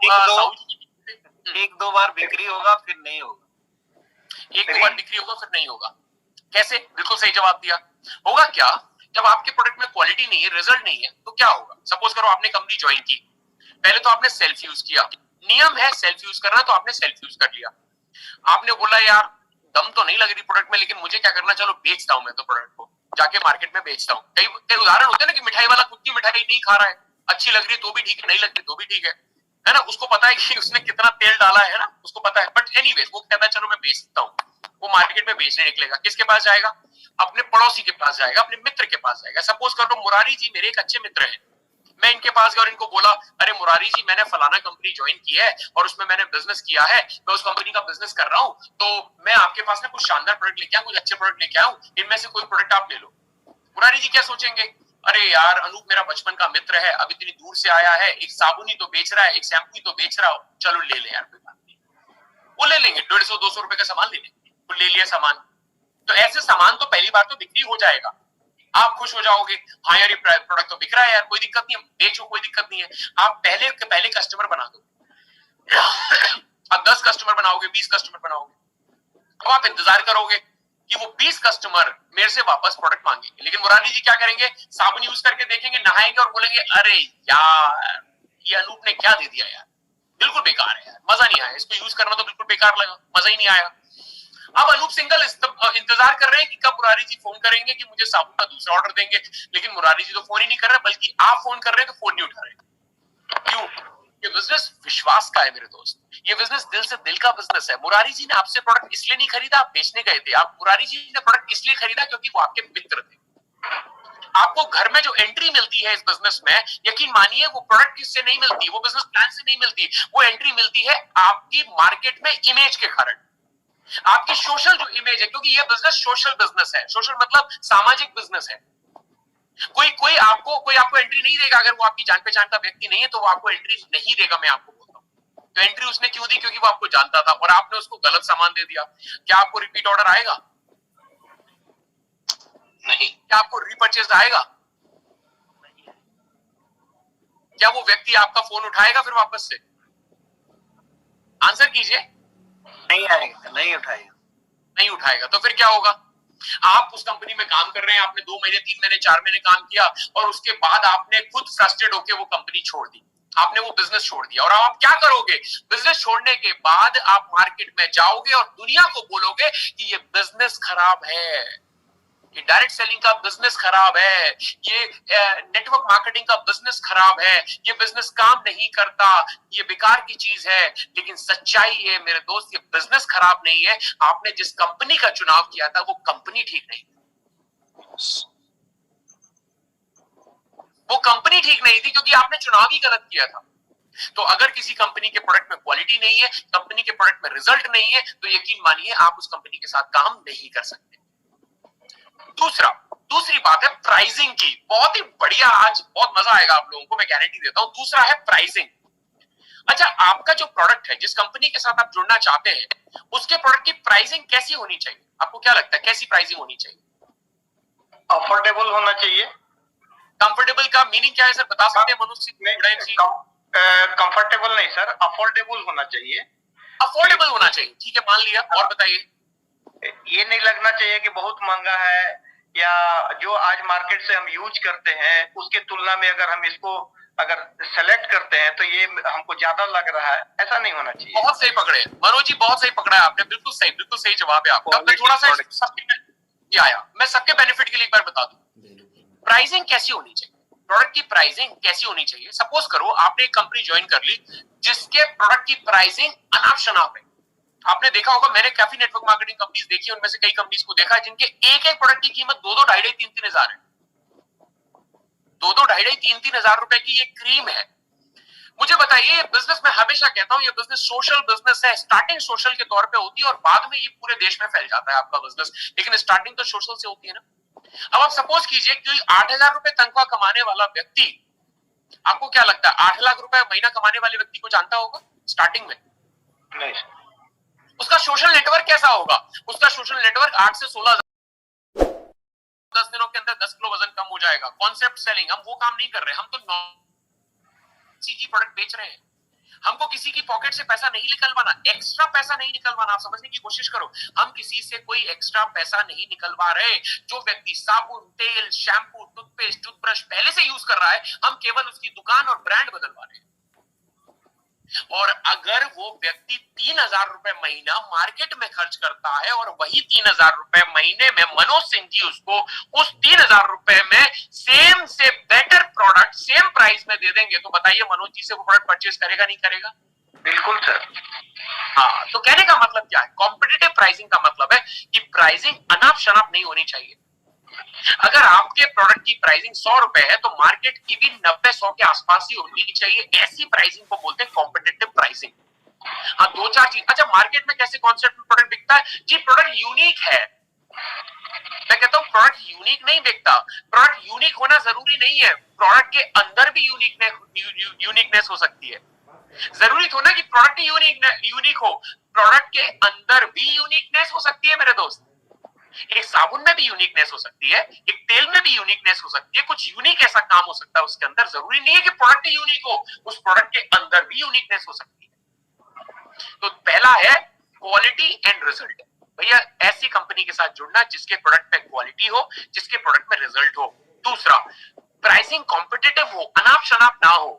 एक दो बार बिक्री होगा फिर नहीं होगा। एक दो बार बिक्री होगा फिर नहीं होगा, कैसे? बिल्कुल सही जवाब दिया। होगा क्या, जब आपके प्रोडक्ट में क्वालिटी नहीं है, रिजल्ट नहीं है, तो क्या होगा। सपोज करो आपने कंपनी ज्वाइन की, पहले तो आपने सेल्फ यूज किया, नियम है सेल्फ यूज करना, तो आपने सेल्फ यूज कर लिया। आपने बोला यार दम तो नहीं लग रही प्रोडक्ट में, लेकिन मुझे क्या करना, चलो बेचता हूं मैं तो प्रोडक्ट को, जाके मार्केट में बेचता हूं। कई उदाहरण होते हैं ना कि मिठाई वाला खुद की मिठाई नहीं खा रहा है, अच्छी लग रही है तो भी ठीक है, नहीं लग रही तो भी ठीक है ना, उसको पता है कि उसने कितना तेल डाला है ना, उसको पता है। बट एनीवेज वो कहता है चलो मैं बेचता हूँ, वो मार्केट में बेचने निकलेगा। किसके पास जाएगा? अपने पड़ोसी के पास जाएगा, अपने मित्र के पास जाएगा। सपोज करो मुरारी जी मेरे एक अच्छे मित्र हैं, मैं इनके पास गया और इनको बोला अरे मुरारी जी मैंने फलाना कंपनी ज्वाइन की है और उसमें मैंने बिजनेस किया है, मैं उस कंपनी का बिजनेस कर रहा हूं, तो मैं आपके पास ना कुछ शानदार प्रोडक्ट लेके आऊं, कुछ अच्छे प्रोडक्ट लेके आऊं, इनमें से कोई प्रोडक्ट आप ले लो। मुरारी जी क्या सोचेंगे, अरे यार अनूप मेरा बचपन का मित्र है, अब इतनी दूर से आया है, एक साबुन ही तो बेच रहा है, एक शैम्पू ही तो बेच रहा हो, चलो ले ले यार, कोई बात नहीं। वो ले लेंगे, 150-200 रुपए का सामान ले लेंगे, वो ले लिया सामान। तो ऐसे सामान तो पहली बार तो बिक्री हो जाएगा, आप खुश हो जाओगे, हाँ यार ये प्रोडक्ट तो बिक रहा है यार, कोई दिक्कत नहीं है, बेचो कोई दिक्कत नहीं है। आप पहले कस्टमर बना दो, आप 10 कस्टमर बनाओगे, 20 कस्टमर बनाओगे, अब आप इंतजार करोगे कि वो 20 कस्टमर मेरे से वापस प्रोडक्ट मांगेंगे। लेकिन मुरारी जी क्या करेंगे, साबुन यूज करके देखेंगे, नहाएंगे और बोलेंगे अरे यार ये अनूप ने क्या दे दिया यार, बिल्कुल बेकार है यार, मजा नहीं आया, इसको यूज करना तो बिल्कुल बेकार लगा, मजा ही नहीं आया। अब अनूप सिंघल इंतजार कर रहे हैं कि कब मुरारी जी फोन करेंगे कि मुझे साबुन का दूसरा ऑर्डर देंगे, लेकिन मुरारी जी तो फोन ही नहीं कर रहे, बल्कि आप फोन कर रहे हैं तो फोन नहीं उठा रहे। क्यों? ये बिजनेस विश्वास का है मेरे दोस्त, ये बिजनेस दिल से दिल का बिजनेस है। मुरारी जी ने आपसे प्रोडक्ट इसलिए नहीं खरीदा, आप बेचने गए थे। आप मुरारी जी ने प्रोडक्ट इसलिए खरीदा क्योंकि वो आपके मित्र थे। आपको घर में जो एंट्री मिलती है इस बिजनेस में, यकीन मानिए वो प्रोडक्ट किससे नहीं मिलती, वो बिजनेस प्लान से नहीं मिलती, वो एंट्री मिलती है आपकी मार्केट में इमेज के कारण, आपकी सोशल जो इमेज है, क्योंकि ये बिजनेस सोशल बिजनेस है। सोशल मतलब सामाजिक बिजनेस है। कोई आपको एंट्री नहीं देगा, अगर वो आपकी जान पहचान का व्यक्ति नहीं है तो वो आपको एंट्री नहीं देगा, मैं आपको बोलता हूं। तो एंट्री उसने क्यों दी, क्योंकि वो आपको जानता था और आपने उसको गलत सामान दे दिया। क्या आपको रिपीट ऑर्डर आएगा? नहीं। क्या आपको रीपर्चेज आएगा? क्या वो व्यक्ति आपका फोन उठाएगा फिर वापस से? आंसर कीजिए। नहीं आएगा, नहीं उठाएगा। नहीं उठाएगा तो फिर क्या होगा? आप उस कंपनी में काम कर रहे हैं, आपने 2 महीने 3 महीने 4 महीने काम किया और उसके बाद आपने खुद फ्रस्ट्रेट होकर वो कंपनी छोड़ दी, आपने वो बिजनेस छोड़ दिया। और आप क्या करोगे? बिजनेस छोड़ने के बाद आप मार्केट में जाओगे और दुनिया को बोलोगे कि ये बिजनेस खराब है, ये डायरेक्ट सेलिंग का बिजनेस खराब है, ये नेटवर्क मार्केटिंग का बिजनेस खराब है, ये बिजनेस काम नहीं करता, ये बेकार की चीज है। लेकिन सच्चाई है मेरे दोस्त, ये बिजनेस खराब नहीं है, आपने जिस कंपनी का चुनाव किया था वो कंपनी ठीक नहीं, वो कंपनी ठीक नहीं थी क्योंकि आपने चुनाव ही गलत किया था। तो अगर किसी कंपनी के प्रोडक्ट में क्वालिटी नहीं है, कंपनी के प्रोडक्ट में रिजल्ट नहीं है, तो यकीन मानिए आप उस कंपनी के साथ काम नहीं कर सकते। दूसरी बात है प्राइसिंग की, बहुत ही बढ़िया, आज बहुत मजा आएगा आप लोगों को, मैं गारंटी देता हूं। दूसरा है प्राइसिंग। अच्छा, आपका जो प्रोडक्ट है, जिस कंपनी के साथ आप जुड़ना चाहते हैं, उसके प्रोडक्ट की प्राइसिंग कैसी होनी चाहिए? आपको क्या लगता है कैसी प्राइसिंग होनी चाहिए? अफोर्डेबल होना चाहिए। कंफर्टेबल का मीनिंग क्या है सर, बता सकते हैं मनुष्य? कंफर्टेबल नहीं सर, अफोर्डेबल होना चाहिए। अफोर्डेबल होना चाहिए, ठीक है, मान लिया। और बताइए। ये नहीं लगना चाहिए कि बहुत महंगा है, या जो आज मार्केट से हम यूज करते हैं उसके तुलना में अगर हम इसको अगर सेलेक्ट करते हैं तो ये हमको ज्यादा लग रहा है, ऐसा नहीं होना चाहिए। बहुत सही पकड़े मनोज जी, बहुत सही पकड़ा है आपने, बिल्कुल सही जवाब है आपका। मैं थोड़ा सा मैं सबके बेनिफिट के लिए एक बार बता दूं, प्राइसिंग कैसी होनी चाहिए, प्रोडक्ट की प्राइसिंग कैसी होनी चाहिए। सपोज करो आपने एक कंपनी ज्वाइन कर ली जिसके प्रोडक्ट की प्राइसिंग अनाप शनाप है, आपने देखा होगा, मैंने काफी नेटवर्क मार्केटिंग कंपनीज देखी है, उनमें से कई कंपनीज को देखा है जिनके एक एक प्रोडक्ट की कीमत 2-2, 2.5, 3-3 हजार है। 2-2, 2.5, 3-3 हजार रुपए की ये क्रीम है। मुझे बताइए, ये बिजनेस, मैं हमेशा कहता हूं, ये बिजनेस सोशल बिजनेस है। स्टार्टिंग सोशल के तौर पे होती है और बाद में ये पूरे देश में फैल जाता है आपका बिजनेस, लेकिन स्टार्टिंग तो सोशल से होती है ना। अब आप सपोज कीजिए कि 8,000 रुपए तनख्वाह कमाने वाला व्यक्ति, आपको क्या लगता है 8 लाख रुपए महीना कमाने वाले व्यक्ति को जानता होगा स्टार्टिंग में? नहीं। उसका सोशल नेटवर्क कैसा होगा? उसका सोशल नेटवर्क 8 से 16, 10 दिनों के अंदर 10 किलो वजन कम हो जाएगा। कॉन्सेप्ट सेलिंग, हम वो काम नहीं कर रहे, हम तो चीज प्रोडक्ट बेच रहे हैं। हमको किसी की पॉकेट से पैसा नहीं निकलवाना, एक्स्ट्रा पैसा नहीं निकलवाना। आप समझने की कोशिश करो, हम किसी से कोई एक्स्ट्रा पैसा नहीं निकलवा रहे। जो व्यक्ति साबुन, तेल, शैम्पू, टूथपेस्ट, टूथब्रश पहले से यूज कर रहा है, हम केवल उसकी दुकान और ब्रांड बदलवा रहे हैं। और अगर वो व्यक्ति 3,000 रुपए महीना मार्केट में खर्च करता है और वही 3,000 रुपए महीने में मनोज सिंह जी उसको उस 3,000 रुपए में सेम से बेटर प्रोडक्ट सेम प्राइस में दे देंगे, तो बताइए मनोज जी से वो प्रोडक्ट परचेज करेगा नहीं करेगा? बिल्कुल सर। हाँ, तो कहने का मतलब क्या है? कॉम्पिटिटिव प्राइसिंग का मतलब है कि प्राइसिंग अनाप शनाप नहीं होनी चाहिए। अगर आपके प्रोडक्ट की प्राइसिंग 100 रुपए है तो मार्केट की भी 90-100 के आसपास ही होनी चाहिए। ऐसी प्राइसिंग को बोलते हैं कॉम्पिटिटिव प्राइसिंग। हाँ, 2-4 चीज। अच्छा, मार्केट में कैसे कॉन्सेप्ट में प्रोडक्ट बिकता है जी? प्रोडक्ट यूनिक है। मैं कहता हूं प्रोडक्ट यूनिक नहीं बिकता। प्रोडक्ट यूनिक होना जरूरी नहीं है, प्रोडक्ट के अंदर भी यूनिकनेस हो सकती है। जरूरी थोड़ा कि प्रोडक्ट यूनिक हो, प्रोडक्ट के अंदर भी यूनिकनेस हो सकती है मेरे दोस्त। एक साबुन में भी यूनिकनेस हो सकती है, एक तेल में भी यूनिकनेस हो सकती है, कुछ यूनिक ऐसा काम हो सकता है उसके अंदर। जरूरी नहीं है कि प्रोडक्ट यूनिक हो, उस प्रोडक्ट के अंदर भी यूनिकनेस हो सकती है। तो पहला है क्वालिटी एंड रिजल्ट। भैया, ऐसी कंपनी के साथ जुड़ना जिसके प्रोडक्ट में क्वालिटी हो, जिसके प्रोडक्ट में रिजल्ट हो। दूसरा, प्राइसिंग कॉम्पिटिटिव हो, अनाप शनाप ना हो।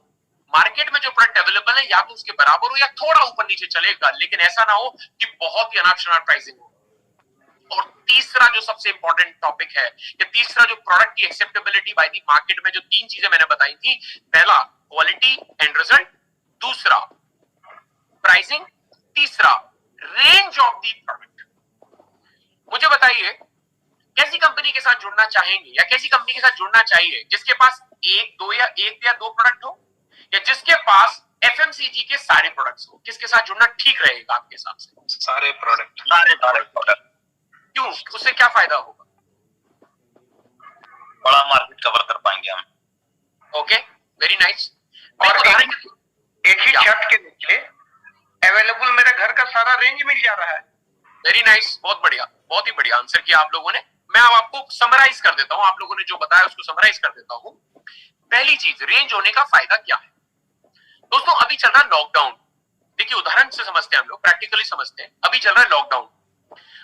मार्केट में जो प्रोडक्ट अवेलेबल है या तो उसके बराबर हो या थोड़ा ऊपर नीचे चलेगा, लेकिन ऐसा ना हो कि बहुत ही अनाप शनाप प्राइसिंग हो। और तीसरा जो सबसे इंपॉर्टेंट टॉपिक है, या तीसरा जो प्रोडक्ट की एक्सेप्टेबिलिटी बाय द मार्केट में जो 3 चीजें मैंने बताई थी, पहला क्वालिटी एंड रिजल्ट, दूसरा प्राइसिंग, तीसरा रेंज ऑफ द प्रोडक्ट। मुझे बताइए, कैसी कंपनी के साथ जुड़ना चाहेंगे या कैसी कंपनी के साथ जुड़ना चाहिए जिसके पास एक या दो प्रोडक्ट हो, या जिसके पास एफएमसीजी के सारे प्रोडक्ट्स हो? किसके साथ जुड़ना ठीक रहेगा आपके हिसाब से? सारे प्रोडक्ट। क्यों? उससे क्या फायदा होगा? बड़ा मार्केट कवर कर पाएंगे हम। Okay, very nice. और एक ही छत के नीचे अवेलेबल मेरे घर का सारा रेंज मिल जा रहा है। वेरी नाइस, बहुत बढ़िया, बहुत ही बढ़िया आंसर किया आप लोगों ने। मैं अब आपको समराइज कर देता हूं, आप लोगों ने जो बताया उसको समराइज कर देता हूं। पहली चीज, रेंज होने का फायदा क्या है? दोस्तों, अभी चल रहा है लॉकडाउन। देखिए, उदाहरण से समझते हैं हम लोग, प्रैक्टिकली समझते हैं। अभी चल रहा है लॉकडाउन।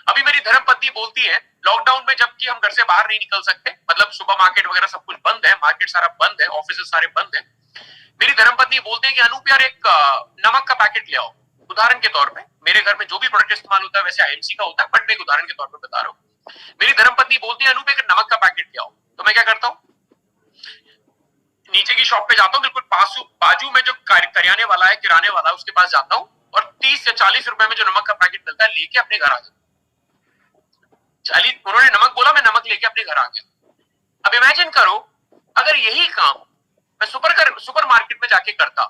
अभी मेरी धर्मपत्नी बोलती है लॉकडाउन में, जबकि हम घर से बाहर नहीं निकल सकते, मतलब सुपर मार्केट वगैरह सब कुछ बंद है, मार्केट सारा बंद है, ऑफिस सारे बंद है। मेरी धर्मपत्नी बोलते हैं कि अनूप यार, एक नमक का पैकेट ले आओ। उदाहरण के तौर पे मेरे घर में जो भी प्रोडक्ट इस्तेमाल होता है वैसे आईएमसी का होता है, बट मैं एक उदाहरण के तौर पे बता रहा हूँ। मेरी धर्मपत्नी बोलती है अनूप एक नमक का पैकेट ले आओ। तो मैं क्या करता हूँ, नीचे की शॉप पे जाता हूँ, बिल्कुल बाजू में जो करियाने वाला है, किराने वाला, उसके पास जाता हूँ और 30 या 40 रुपए में जो नमक का पैकेट मिलता है लेके अपने घर आ जाता हूँ। उन्होंने नमक बोला, मैं नमक लेके अपने घर आ गया। अब इमेजिन करो, अगर यही काम मैं सुपर मार्केट में जाके करता,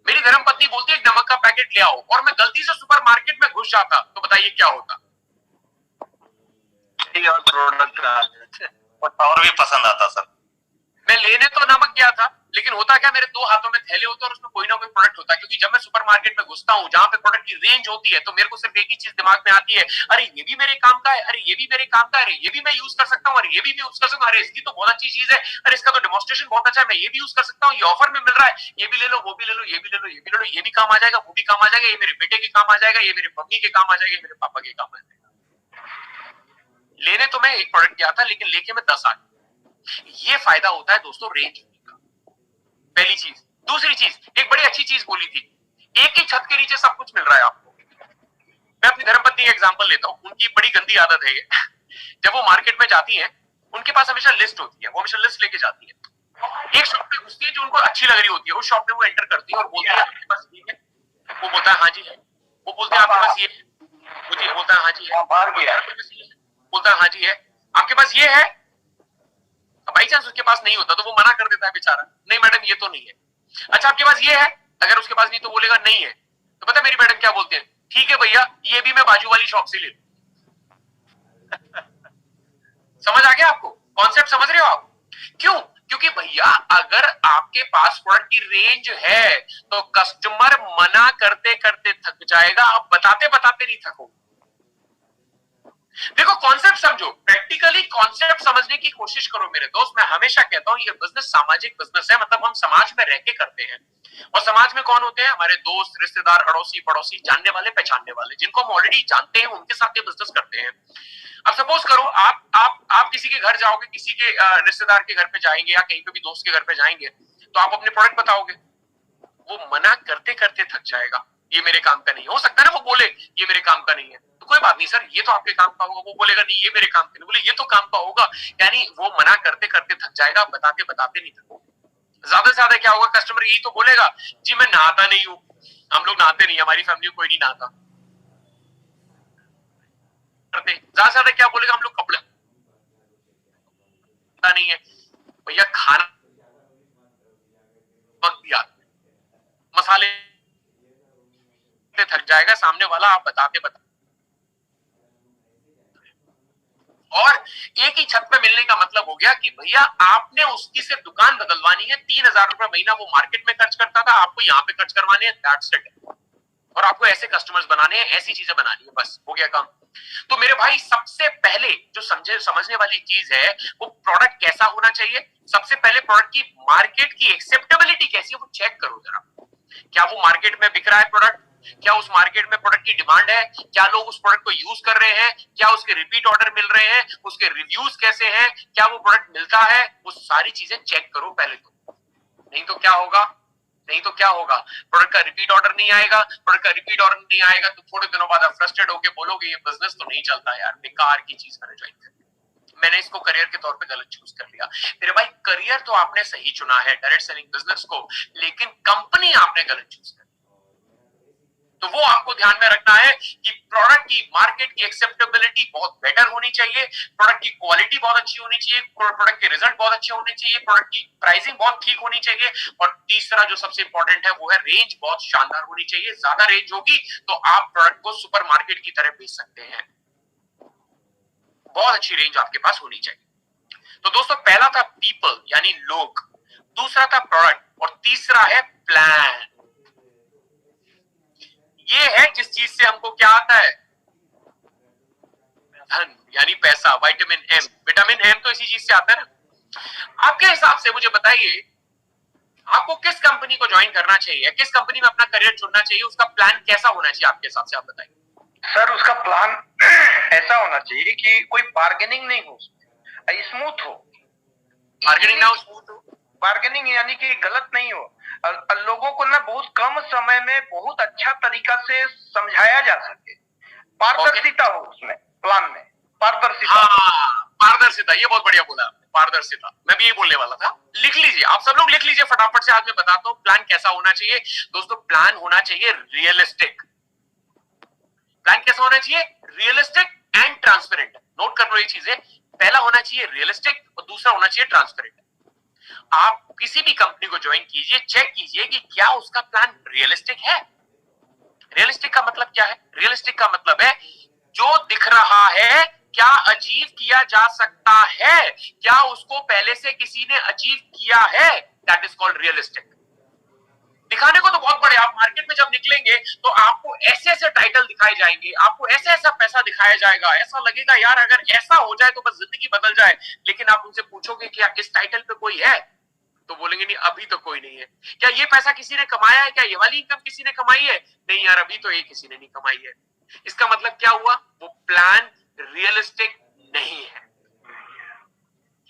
मेरी धर्मपत्नी बोलती है एक नमक का पैकेट ले आओ, और मैं गलती से सुपर मार्केट में घुस जाता, तो बताइए क्या होता? और प्रोडक्ट और भी पसंद आता सर। मैं लेने तो नमक गया था, लेकिन होता क्या, मेरे 2 हाथों में थैले होते और उसमें कोई ना कोई प्रोडक्ट होता है। क्योंकि जब मैं सुपर मार्केट में घुसता हूँ जहां पे प्रोडक्ट की रेंज होती है, तो मेरे को सिर्फ एक ही चीज दिमाग में आती है, अरे ये भी मेरे काम का है, अरे ये भी मेरे काम का है, अरे ये भी मैं यूज कर सकता हूँ, अरे ये भी मैं यूज कर सकता हूँ, अरे इसकी तो बहुत अच्छी चीज है, अरे इसका तो डेमोन्स्ट्रेशन बहुत अच्छा है, मैं ये भी यूज कर सकता हूँ, ये ऑफर में मिल रहा है, ये भी ले लो, वो भी ले लो, ये भी ले लो, ये भी ले लो, ये भी काम आ जाएगा, वो भी काम आ जाएगा, ये मेरे बेटे के काम आ जाएगा, ये मेरे मम्मी के काम आ जाएगा, ये मेरे पापा के काम आ जाएगा। लेने तो मैं एक प्रोडक्ट गया था, लेकिन लेके मैं 10 आ गया। ये फायदा होता है दोस्तों रेंज का, पहली चीज। दूसरी चीज, एक बड़ी अच्छी चीज बोली थी, एक ही छत के नीचे सब कुछ मिल रहा है आपको। मैं अपनी धर्मपत्नी का एग्जांपल लेता हूं, उनकी बड़ी गंदी आदत है ये। जब वो मार्केट में जाती हैं, उनके पास हमेशा लिस्ट होती है, वो हमेशा लिस्ट लेके जाती है। एक शॉप पे घुसती है जो उनको अच्छी लग रही होती है, उस शॉप में वो एंटर करती है और बोलती है आपके पास ये है? वो बोलता है हाँ जी है। वो बोलते हैं आपके पास ये है? मुझे बोलता है हाँ जी है, बाहर गया। बोलता है हाँ जी है, आपके पास ये है, बाई चांस उसके पास नहीं होता तो वो मना कर देता है बेचारा, नहीं मैडम ये तो नहीं है। अच्छा आपके पास ये है, अगर उसके पास नहीं तो बोलेगा नहीं है, तो पता है मेरी मैडम क्या बोलते हैं, ठीक है भैया ये भी मैं बाजू वाली शॉप से ले लूं। समझ आ गया आपको कॉन्सेप्ट, समझ रहे हो आप? क्यों? क्योंकि भैया अगर आपके पास प्रोडक्ट की रेंज है तो कस्टमर मना करते करते थक जाएगा, आप बताते बताते नहीं थकोगे। देखो कॉन्सेप्ट समझो, प्रैक्टिकली कॉन्सेप्ट समझने की कोशिश करो मेरे दोस्त। मैं हमेशा कहता हूं ये बिजनेस सामाजिक बिजनेस है, मतलब हम समाज में रह के करते हैं। और समाज में कौन होते हैं? हमारे दोस्त, रिश्तेदार, अड़ोसी पड़ोसी, जानने वाले पहचानने वाले, जिनको हम ऑलरेडी जानते हैं, उनके साथ ये बिजनेस करते हैं। अब सपोज करो आप किसी के घर जाओगे, किसी के रिश्तेदार के घर पे जाएंगे या कहीं पे भी दोस्त के घर पे जाएंगे, तो आप अपने प्रोडक्ट बताओगे, वो मना करते करते थक जाएगा, ये मेरे काम का नहीं है। हो सकता है ना वो बोले ये मेरे काम का नहीं है, तो कोई बात नहीं सर ये तो आपके काम का होगा। वो बोलेगा नहीं ये मेरे काम का नहीं, बोले ये तो काम का होगा, यानी वो मना करते करते थक जाएगा, बताते बताते नहीं थकोगे। ज्यादा से ज्यादा क्या होगा, कस्टमर यही तो बोलेगा जी मैं नहाता नहीं हूँ, हम लोग नहाते नहीं, हमारी फैमिली में कोई नहीं नहाता। ज्यादा से ज्यादा क्या बोलेगा, हम लोग कपड़ा नहीं है भैया, खाना वक्त दिया, मसाले थक जाएगा सामने वाला, आप बताते बताते। और एक ही छत पे मिलने का मतलब हो गया कि भैया आपने उसकी से दुकान बदलवानी है, 3,000 रुपए महीना वो मार्केट में खर्च करता था, आपको यहाँ पे खर्च करवाने हैं, दैट्स इट। और आपको ऐसे कस्टमर्स बनाने हैं, ऐसी चीजें बनानी है, बस हो गया काम। तो मेरे भाई सबसे पहले जो समझने वाली चीज है वो प्रोडक्ट कैसा होना चाहिए। सबसे पहले प्रोडक्ट की मार्केट की एक्सेप्टेबिलिटी कैसी है वो चेक करो जरा। क्या वो मार्केट में बिक रहा है प्रोडक्ट? क्या उस मार्केट में प्रोडक्ट की डिमांड है? क्या लोग उस प्रोडक्ट को यूज कर रहे हैं? क्या उसके रिपीट ऑर्डर मिल रहे हैं? उसके रिव्यूज कैसे हैं? क्या वो प्रोडक्ट मिलता है? वो सारी चीजें चेक करो पहले तो। नहीं तो क्या होगा, प्रोडक्ट का रिपीट ऑर्डर नहीं आएगा। प्रोडक्ट का रिपीट ऑर्डर नहीं आएगा तो थोड़े दिनों बाद आप फ्रस्ट्रेट होकर बोलोगे ये बिजनेस तो नहीं चलता यार, बेकार की चीज मैंने ज्वाइन कर, मैंने इसको करियर के तौर पे गलत चूज कर लिया। मेरे भाई करियर तो आपने सही चुना है, डायरेक्ट सेलिंग बिजनेस को, लेकिन कंपनी आपने गलत चूज कर। तो वो आपको ध्यान में रखना है कि प्रोडक्ट की मार्केट की एक्सेप्टेबिलिटी बहुत बेटर होनी चाहिए, प्रोडक्ट की क्वालिटी बहुत अच्छी होनी चाहिए, प्रोडक्ट के रिजल्ट बहुत अच्छे होने चाहिए, प्रोडक्ट की प्राइसिंग बहुत ठीक होनी चाहिए, और तीसरा जो सबसे इंपॉर्टेंट है वो है रेंज बहुत शानदार होनी चाहिए। ज्यादा रेंज होगी तो आप प्रोडक्ट को सुपरमार्केट की तरह बेच सकते हैं। बहुत अच्छी रेंज आपके पास होनी चाहिए। तो दोस्तों पहला था पीपल यानी लोग, दूसरा था प्रोडक्ट, और तीसरा है प्लान। ये है जिस चीज से हमको क्या आता है, धन यानी पैसा, विटामिन एम। विटामिन एम तो इसी चीज से आता है ना। आपके हिसाब से मुझे बताइए आपको किस कंपनी को ज्वाइन करना चाहिए, किस कंपनी में अपना करियर चुनना चाहिए, उसका प्लान कैसा होना चाहिए आपके हिसाब से, आप बताइए। सर उसका प्लान ऐसा होना चाहिए कि कोई बार्गेनिंग नहीं हो, स्मूथ हो। बार्गेनिंग ना हो, स्मूथ हो। बार्गेनिंग यानी कि गलत नहीं हो, लोगों को ना बहुत कम समय में बहुत अच्छा तरीका से समझाया जा सके, पारदर्शिता हो उसमें, प्लान में पारदर्शिता। हाँ पारदर्शिता, ये बहुत बढ़िया बोला आपने, पारदर्शिता। मैं भी ये बोलने वाला था, लिख लीजिए आप सब लोग, लिख लीजिए फटाफट से। आज मैं बताता हूँ प्लान कैसा होना चाहिए। दोस्तों प्लान होना चाहिए रियलिस्टिक। प्लान कैसा होना चाहिए? Realistic and transparent. नोट कर लो ये चीजें, पहला होना चाहिए रियलिस्टिक और दूसरा होना चाहिए ट्रांसपेरेंट। आप किसी भी कंपनी को ज्वाइन कीजिए, चेक कीजिए कि क्या उसका प्लान रियलिस्टिक है। रियलिस्टिक का मतलब क्या है? रियलिस्टिक का मतलब है जो दिख रहा है क्या अचीव किया जा सकता है, क्या उसको पहले से किसी ने अचीव किया है, दैट इज कॉल्ड रियलिस्टिक। दिखाने को तो बहुत बड़े, आप मार्केट में जब निकलेंगे तो आपको ऐसे ऐसे टाइटल दिखाए जाएंगे, आपको ऐसा ऐसा पैसा दिखाया जाएगा, ऐसा लगेगा यार अगर ऐसा हो जाए तो बस जिंदगी बदल जाए। लेकिन आप उनसे पूछोगे कि क्या इस टाइटल पे कोई है, तो बोलेंगे नहीं अभी तो कोई नहीं है। क्या ये पैसा किसी ने कमाया है, क्या ये वाली इनकम किसी ने कमाई है? नहीं यार अभी तो ये किसी ने नहीं कमाई है। इसका मतलब क्या हुआ? वो प्लान रियलिस्टिक नहीं है।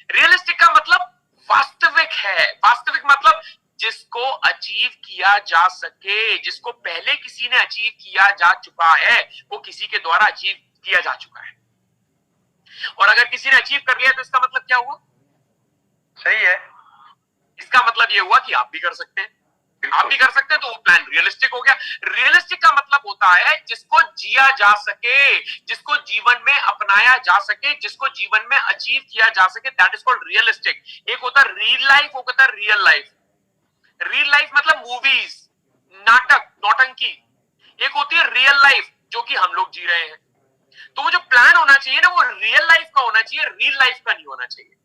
रियलिस्टिक का मतलब वास्तविक है। वास्तविक मतलब जिसको अचीव किया जा सके, जिसको पहले किसी ने अचीव किया जा चुका है, वो किसी के द्वारा अचीव किया जा चुका है। और अगर किसी ने अचीव कर लिया तो इसका मतलब क्या हुआ? सही है। इसका मतलब ये हुआ कि आप भी कर सकते हैं। आप भी कर सकते हैं, तो वो प्लान रियलिस्टिक हो गया। रियलिस्टिक का मतलब होता है जिसको जिया जा सके, जिसको जीवन में अपनाया जा सके, जिसको जीवन में अचीव किया जा सके, दैट इज कॉल्ड रियलिस्टिक। एक होता है रियल लाइफ, एक होता है रियल लाइफ। रियल लाइफ मतलब मूवीज, नाटक, नौटंकी। एक होती है रियल लाइफ जो कि हम लोग जी रहे हैं। तो वो जो प्लान होना चाहिए ना, वो रियल लाइफ का होना चाहिए, रियल लाइफ का नहीं होना चाहिए।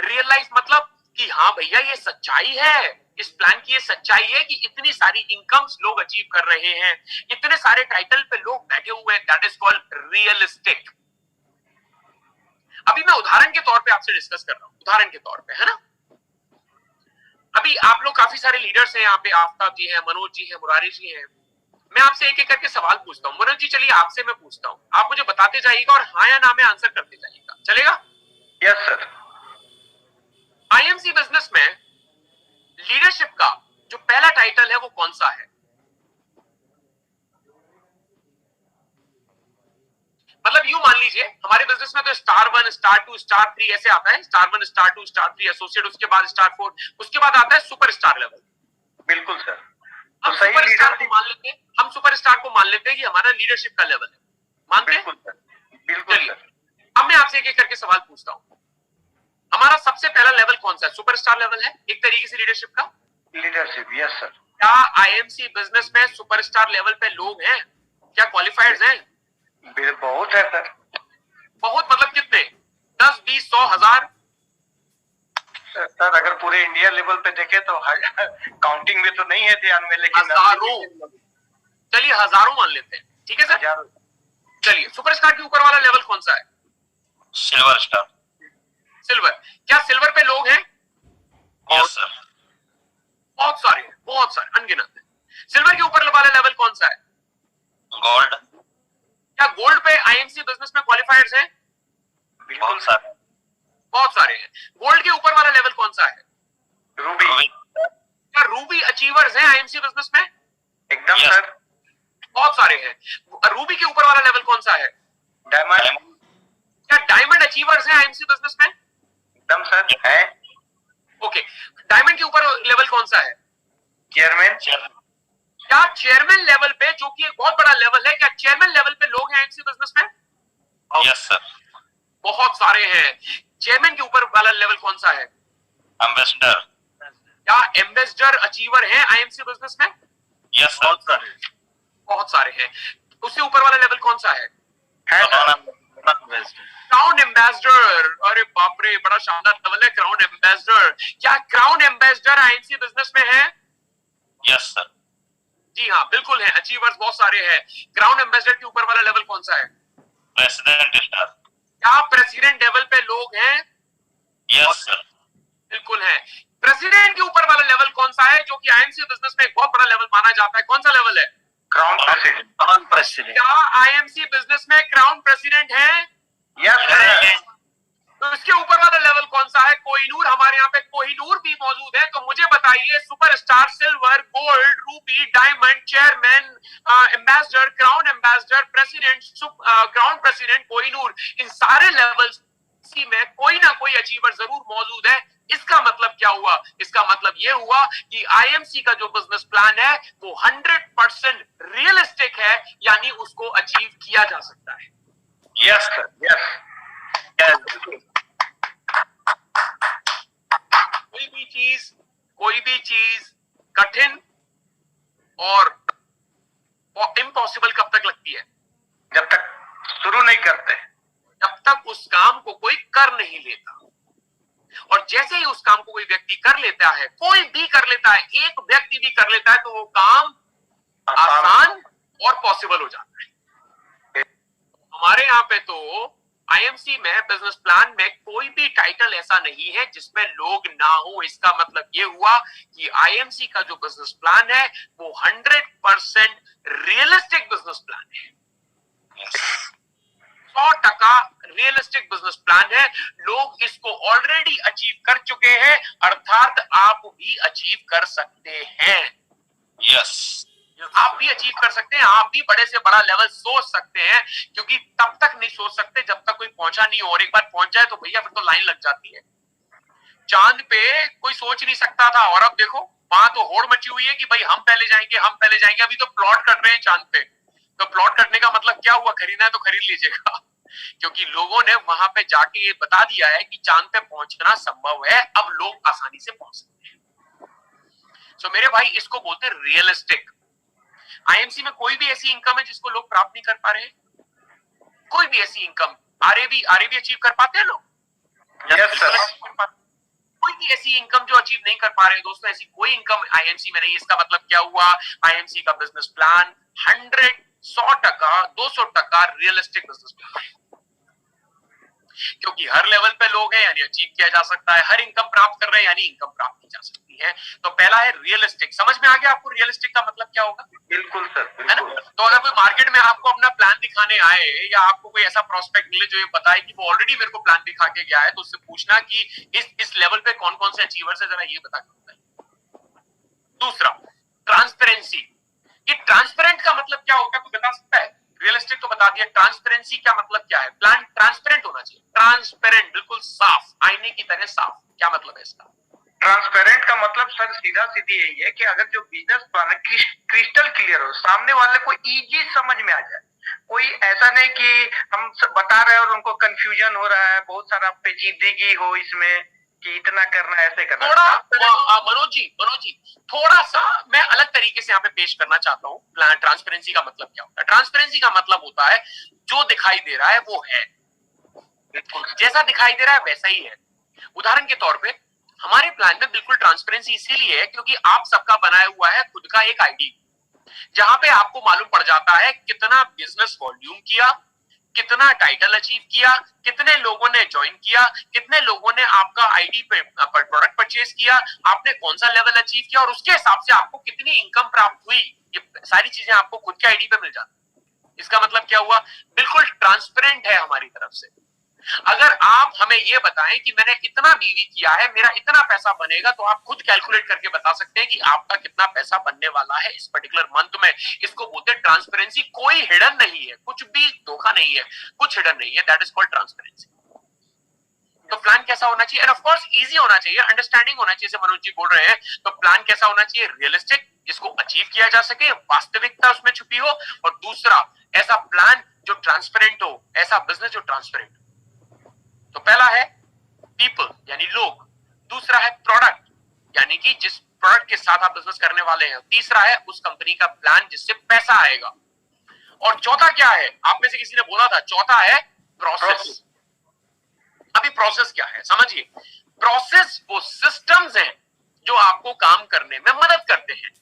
रियल लाइफ मतलब कि हाँ भैया ये सच्चाई है, इस प्लान की ये सच्चाई है कि इतनी सारी इनकम्स लोग अचीव कर रहे हैं, इतने सारे टाइटल पे लोग बैठे हुए हैं, दैट इज कॉल्ड रियलिस्टिक। अभी मैं उदाहरण के तौर पे आपसे डिस्कस कर रहा हूं, उदाहरण के तौर पे, है ना। अभी आप लोग काफी सारे लीडर्स हैं यहाँ पे, आफ्ताब जी हैं, मनोज जी हैं, मुरारी जी हैं। मैं आपसे एक एक करके सवाल पूछता हूँ। मनोज जी चलिए आपसे मैं पूछता हूँ, आप मुझे बताते जाइएगा और हाँ या ना में आंसर करते जाइएगा, चलेगा? Yes sir. आईएमसी बिजनेस में लीडरशिप का जो पहला टाइटल है वो कौन सा है? मतलब यूं मान लीजिए हमारे बिजनेस में तो स्टार 1, स्टार 2, स्टार 3 ऐसे आता है। स्टार 1, स्टार 2, स्टार 3 एसोसिएट, उसके बाद स्टार 4, उसके बाद आता है सुपरस्टार लेवल। बिल्कुल सर। हम सुपरस्टार को मान लेते हैं, हम सुपरस्टार को मान लेते हैं कि हमारा लीडरशिप का लेवल है, मानते हैं? बिल्कुल सर, बिल्कुल सर। अब मैं आपसे एक एक करके सवाल पूछता हूं, हमारा सबसे पहला लेवल कौन सा है? सुपरस्टार लेवल है एक तरीके से लीडरशिप का। Leadership, yes sir. क्या आईएमसी बिजनेस में सुपरस्टार लेवल पे लोग हैं? क्या क्वालिफाइड हैं? बहुत है सर। बहुत मतलब कितने? 10, 20, 100, 1000? सर अगर पूरे इंडिया लेवल पे देखे तो काउंटिंग में तो नहीं है ध्यान में, लेकिन हजारों, चलिए हजारों मान लेते हैं, ठीक है सर। हजारों। चलिए सुपरस्टार के ऊपर वाला लेवल कौन सा है? Silver star. सिल्वर। क्या सिल्वर पे लोग हैं? Yes sir. बहुत सारे हैं, बहुत सारे, अनगिनत है। सिल्वर के ऊपर वाला लेवल कौन सा है? गोल्ड। क्या गोल्ड पे आईएमसी बिजनेस में क्वालिफाइड्स हैं? बहुत सारे। बहुत सारे हैं। गोल्ड के ऊपर वाला लेवल कौन सा है? रूबी। क्या रूबी अचीवर्स हैं आईएमसी बिजनेस में? एकदम Yes. सर। बहुत सारे हैं। रूबी के ऊपर वाला लेवल कौन सा है? डायमंड। क्या डायमंड अचीवर्स हैं आईएमसी बिजनेस में? एकदम सर है। ओके, डायमंड के ऊपर लेवल कौन सा है? चेयरमैन। क्या चेयरमैन लेवल पे, जो कि एक बहुत बड़ा लेवल है, क्या चेयरमैन लेवल पे लोग हैं आईएमसी बिजनेस में? Yes sir. बहुत सारे हैं। चेयरमैन के ऊपर वाला लेवल कौन सा है? एम्बेसडर। क्या एम्बेसडर अचीवर हैं आईएमसी बिजनेस में? Yes sir. बहुत सारे हैं। उससे ऊपर वाला लेवल कौन सा है? एम्बेसडर। Crown ambassador. अरे बाप रे, बड़ा शानदार लेवल है क्राउन एम्बेसडर। क्या क्राउन एम्बेसडर आईएमसी बिजनेस में है? Yes sir. जी हाँ, बिल्कुल है। अचीवर्स बहुत सारे हैं। क्राउन एम्बेसडर के ऊपर वाला लेवल कौन सा है? President star. क्या प्रेसिडेंट लेवल पे लोग हैं? Yes sir. बिल्कुल है। प्रेसिडेंट के ऊपर वाला लेवल कौन सा है, जो कि आईएमसी बिजनेस में एक बहुत बड़ा लेवल माना जाता है? कौन सा लेवल है? Crown president. क्या आईएमसी बिजनेस में क्राउन प्रेसिडेंट है? Yes sir. तो इसके ऊपर वाला लेवल कौन सा है? कोहिनूर। हमारे यहाँ पे कोहिनूर भी मौजूद है। तो मुझे बताइए, superstar, silver, gold, ruby, diamond, chairman, ambassador, crown ambassador, president, crown president, Kohinoor, इन सारे लेवल्स में कोई ना कोई अचीवर जरूर मौजूद है। इसका मतलब क्या हुआ? इसका मतलब यह हुआ कि आईएमसी का जो बिजनेस प्लान है वो 100% रियलिस्टिक है, यानी उसको अचीव किया जा सकता है। Yes sir. यस। कोई भी चीज कठिन और इम्पॉसिबल कब तक लगती है? जब तक शुरू नहीं करते, जब तक उस काम को कोई कर नहीं लेता। और जैसे ही उस काम को कोई व्यक्ति कर लेता है, कोई भी कर लेता है, एक व्यक्ति भी कर लेता है, तो वो काम आसान और पॉसिबल हो जाता है। हमारे यहाँ पे तो आईएमसी में बिजनेस प्लान में कोई भी टाइटल ऐसा नहीं है जिसमें लोग ना हो। इसका मतलब ये हुआ कि आईएमसी का जो बिजनेस प्लान है वो 100% रियलिस्टिक बिजनेस प्लान है। 100% रियलिस्टिक बिजनेस प्लान है। लोग इसको ऑलरेडी अचीव कर चुके हैं, अर्थात आप भी अचीव कर सकते हैं। यस। आप भी अचीव कर सकते हैं। आप भी बड़े से बड़ा लेवल सोच सकते हैं, क्योंकि तब तक नहीं सोच सकते जब तक कोई पहुंचा नहीं हो। और एक बार पहुंच जाए तो भैया फिर तो लाइन लग जाती है। चांद पे कोई सोच नहीं सकता था, और अब देखो वहां तो होड़ मची हुई है कि भाई हम पहले जाएंगे, हम पहले जाएंगे। अभी तो प्लॉट कर रहे हैं चांद पे। तो प्लॉट करने का मतलब क्या हुआ? खरीदना है तो खरीद लीजिएगा क्योंकि लोगों ने वहां पे जाके ये बता दिया है कि चांद पे पहुंचना संभव है, अब लोग आसानी से पहुंच सकते हैं। सो मेरे भाई, इसको बोलते हैं रियलिस्टिक। आईएमसी में कोई भी ऐसी इनकम है जिसको लोग प्राप्त नहीं कर पा रहे हैं? कोई भी ऐसी इनकम आरएबी अचीव कर पाते हैं लोग? Yes sir. कोई भी ऐसी इनकम जो अचीव नहीं कर पा रहे दोस्तों, ऐसी कोई इनकम आईएमसी में नहीं। इसका मतलब क्या हुआ? आईएमसी का business plan 100% 200% realistic business plan है, क्योंकि हर लेवल पे लोग हैं यानी अचीव किया जा सकता है, हर इनकम प्राप्त कर रहे हैं यानी इनकम प्राप्त की जा सकती है। तो पहला है रियलिस्टिक। समझ में आ गया आपको रियलिस्टिक का मतलब क्या होगा? बिल्कुल सर, है ना? बिल्कुल। तो अगर कोई मार्केट में आपको अपना प्लान दिखाने आए या आपको कोई ऐसा प्रोस्पेक्ट मिले जो ये बताए कि वो ऑलरेडी मेरे को प्लान दिखा के गया है, तो उससे पूछना कि इस लेवल पे कौन कौन से अचीवर्स है, जरा ये बता के बताइए। दूसरा, ट्रांसपेरेंसी। ये ट्रांसपेरेंट का मतलब क्या होगा, कोई बता सकता है? रियलिस्टिक तो बता दिया, ट्रांसपेरेंसी क्या मतलब क्या है? प्लान ट्रांसपेरेंट होना चाहिए। ट्रांसपेरेंट, बिल्कुल साफ, आईने की तरह साफ। क्या मतलब है इसका? ट्रांसपेरेंट का मतलब सर सीधा सीधी यही है कि अगर जो बिजनेस प्लान है क्रिस्टल क्लियर हो, सामने वाले को इजी समझ में आ जाए। कोई ऐसा नहीं कि हम बता रहे हैं और उनको कंफ्यूजन हो रहा है, बहुत सारा पेचीदगी हो इसमें कि इतना करना है, ऐसे करना। थोड़ा मनोज जी थोड़ा सा मैं अलग तरीके से यहाँ पे पेश करना चाहता हूँ। ट्रांसपेरेंसी का मतलब क्या होता है? ट्रांसपेरेंसी का मतलब होता है जो दिखाई दे रहा है वो है, जैसा दिखाई दे रहा है वैसा ही है। उदाहरण के तौर पे हमारे प्लान में बिल्कुल ट्रांसपेरेंसी इसीलिए है क्योंकि आप सबका बनाया हुआ है खुद का एक आईडी, जहां पे आपको मालूम पड़ जाता है कितना बिजनेस वॉल्यूम किया, कितना टाइटल अचीव किया, कितने लोगों ने ज्वाइन किया, कितने लोगों ने आपका आईडी पे प्रोडक्ट परचेज किया, आपने कौन सा लेवल अचीव किया और उसके हिसाब से आपको कितनी इनकम प्राप्त हुई। ये सारी चीजें आपको खुद के आईडी पे मिल जाती। इसका मतलब क्या हुआ? बिल्कुल ट्रांसपेरेंट है हमारी तरफ से। अगर आप हमें ये बताएं कि मैंने इतना बीवी किया है, मेरा इतना पैसा बनेगा, तो आप खुद कैलकुलेट करके बता सकते हैं कि आपका कितना पैसा बनने वाला है इस पर्टिकुलर मंथ में। इसको बोलते हैं ट्रांसपेरेंसी। कोई हिडन नहीं है, कुछ भी धोखा नहीं है, कुछ हिडन नहीं है। That is called transparency. तो प्लान कैसा होना चाहिए? एंड ऑफ कोर्स इजी होना चाहिए, अंडरस्टैंडिंग होना चाहिए, जैसे मनोज जी बोल रहे हैं। तो प्लान कैसा होना चाहिए? रियलिस्टिक, जिसको अचीव किया जा सके, वास्तविकता उसमें छुपी हो। और दूसरा, ऐसा प्लान जो ट्रांसपेरेंट हो, ऐसा बिजनेस जो ट्रांसपेरेंट हो। तो पहला है पीपल यानी लोग, दूसरा है प्रोडक्ट यानी कि जिस प्रोडक्ट के साथ आप बिजनेस करने वाले हैं, तीसरा है उस कंपनी का प्लान जिससे पैसा आएगा, और चौथा क्या है? आप में से किसी ने बोला था, चौथा है प्रोसेस। अभी प्रोसेस क्या है समझिए। प्रोसेस वो सिस्टम्स हैं जो आपको काम करने में मदद करते हैं।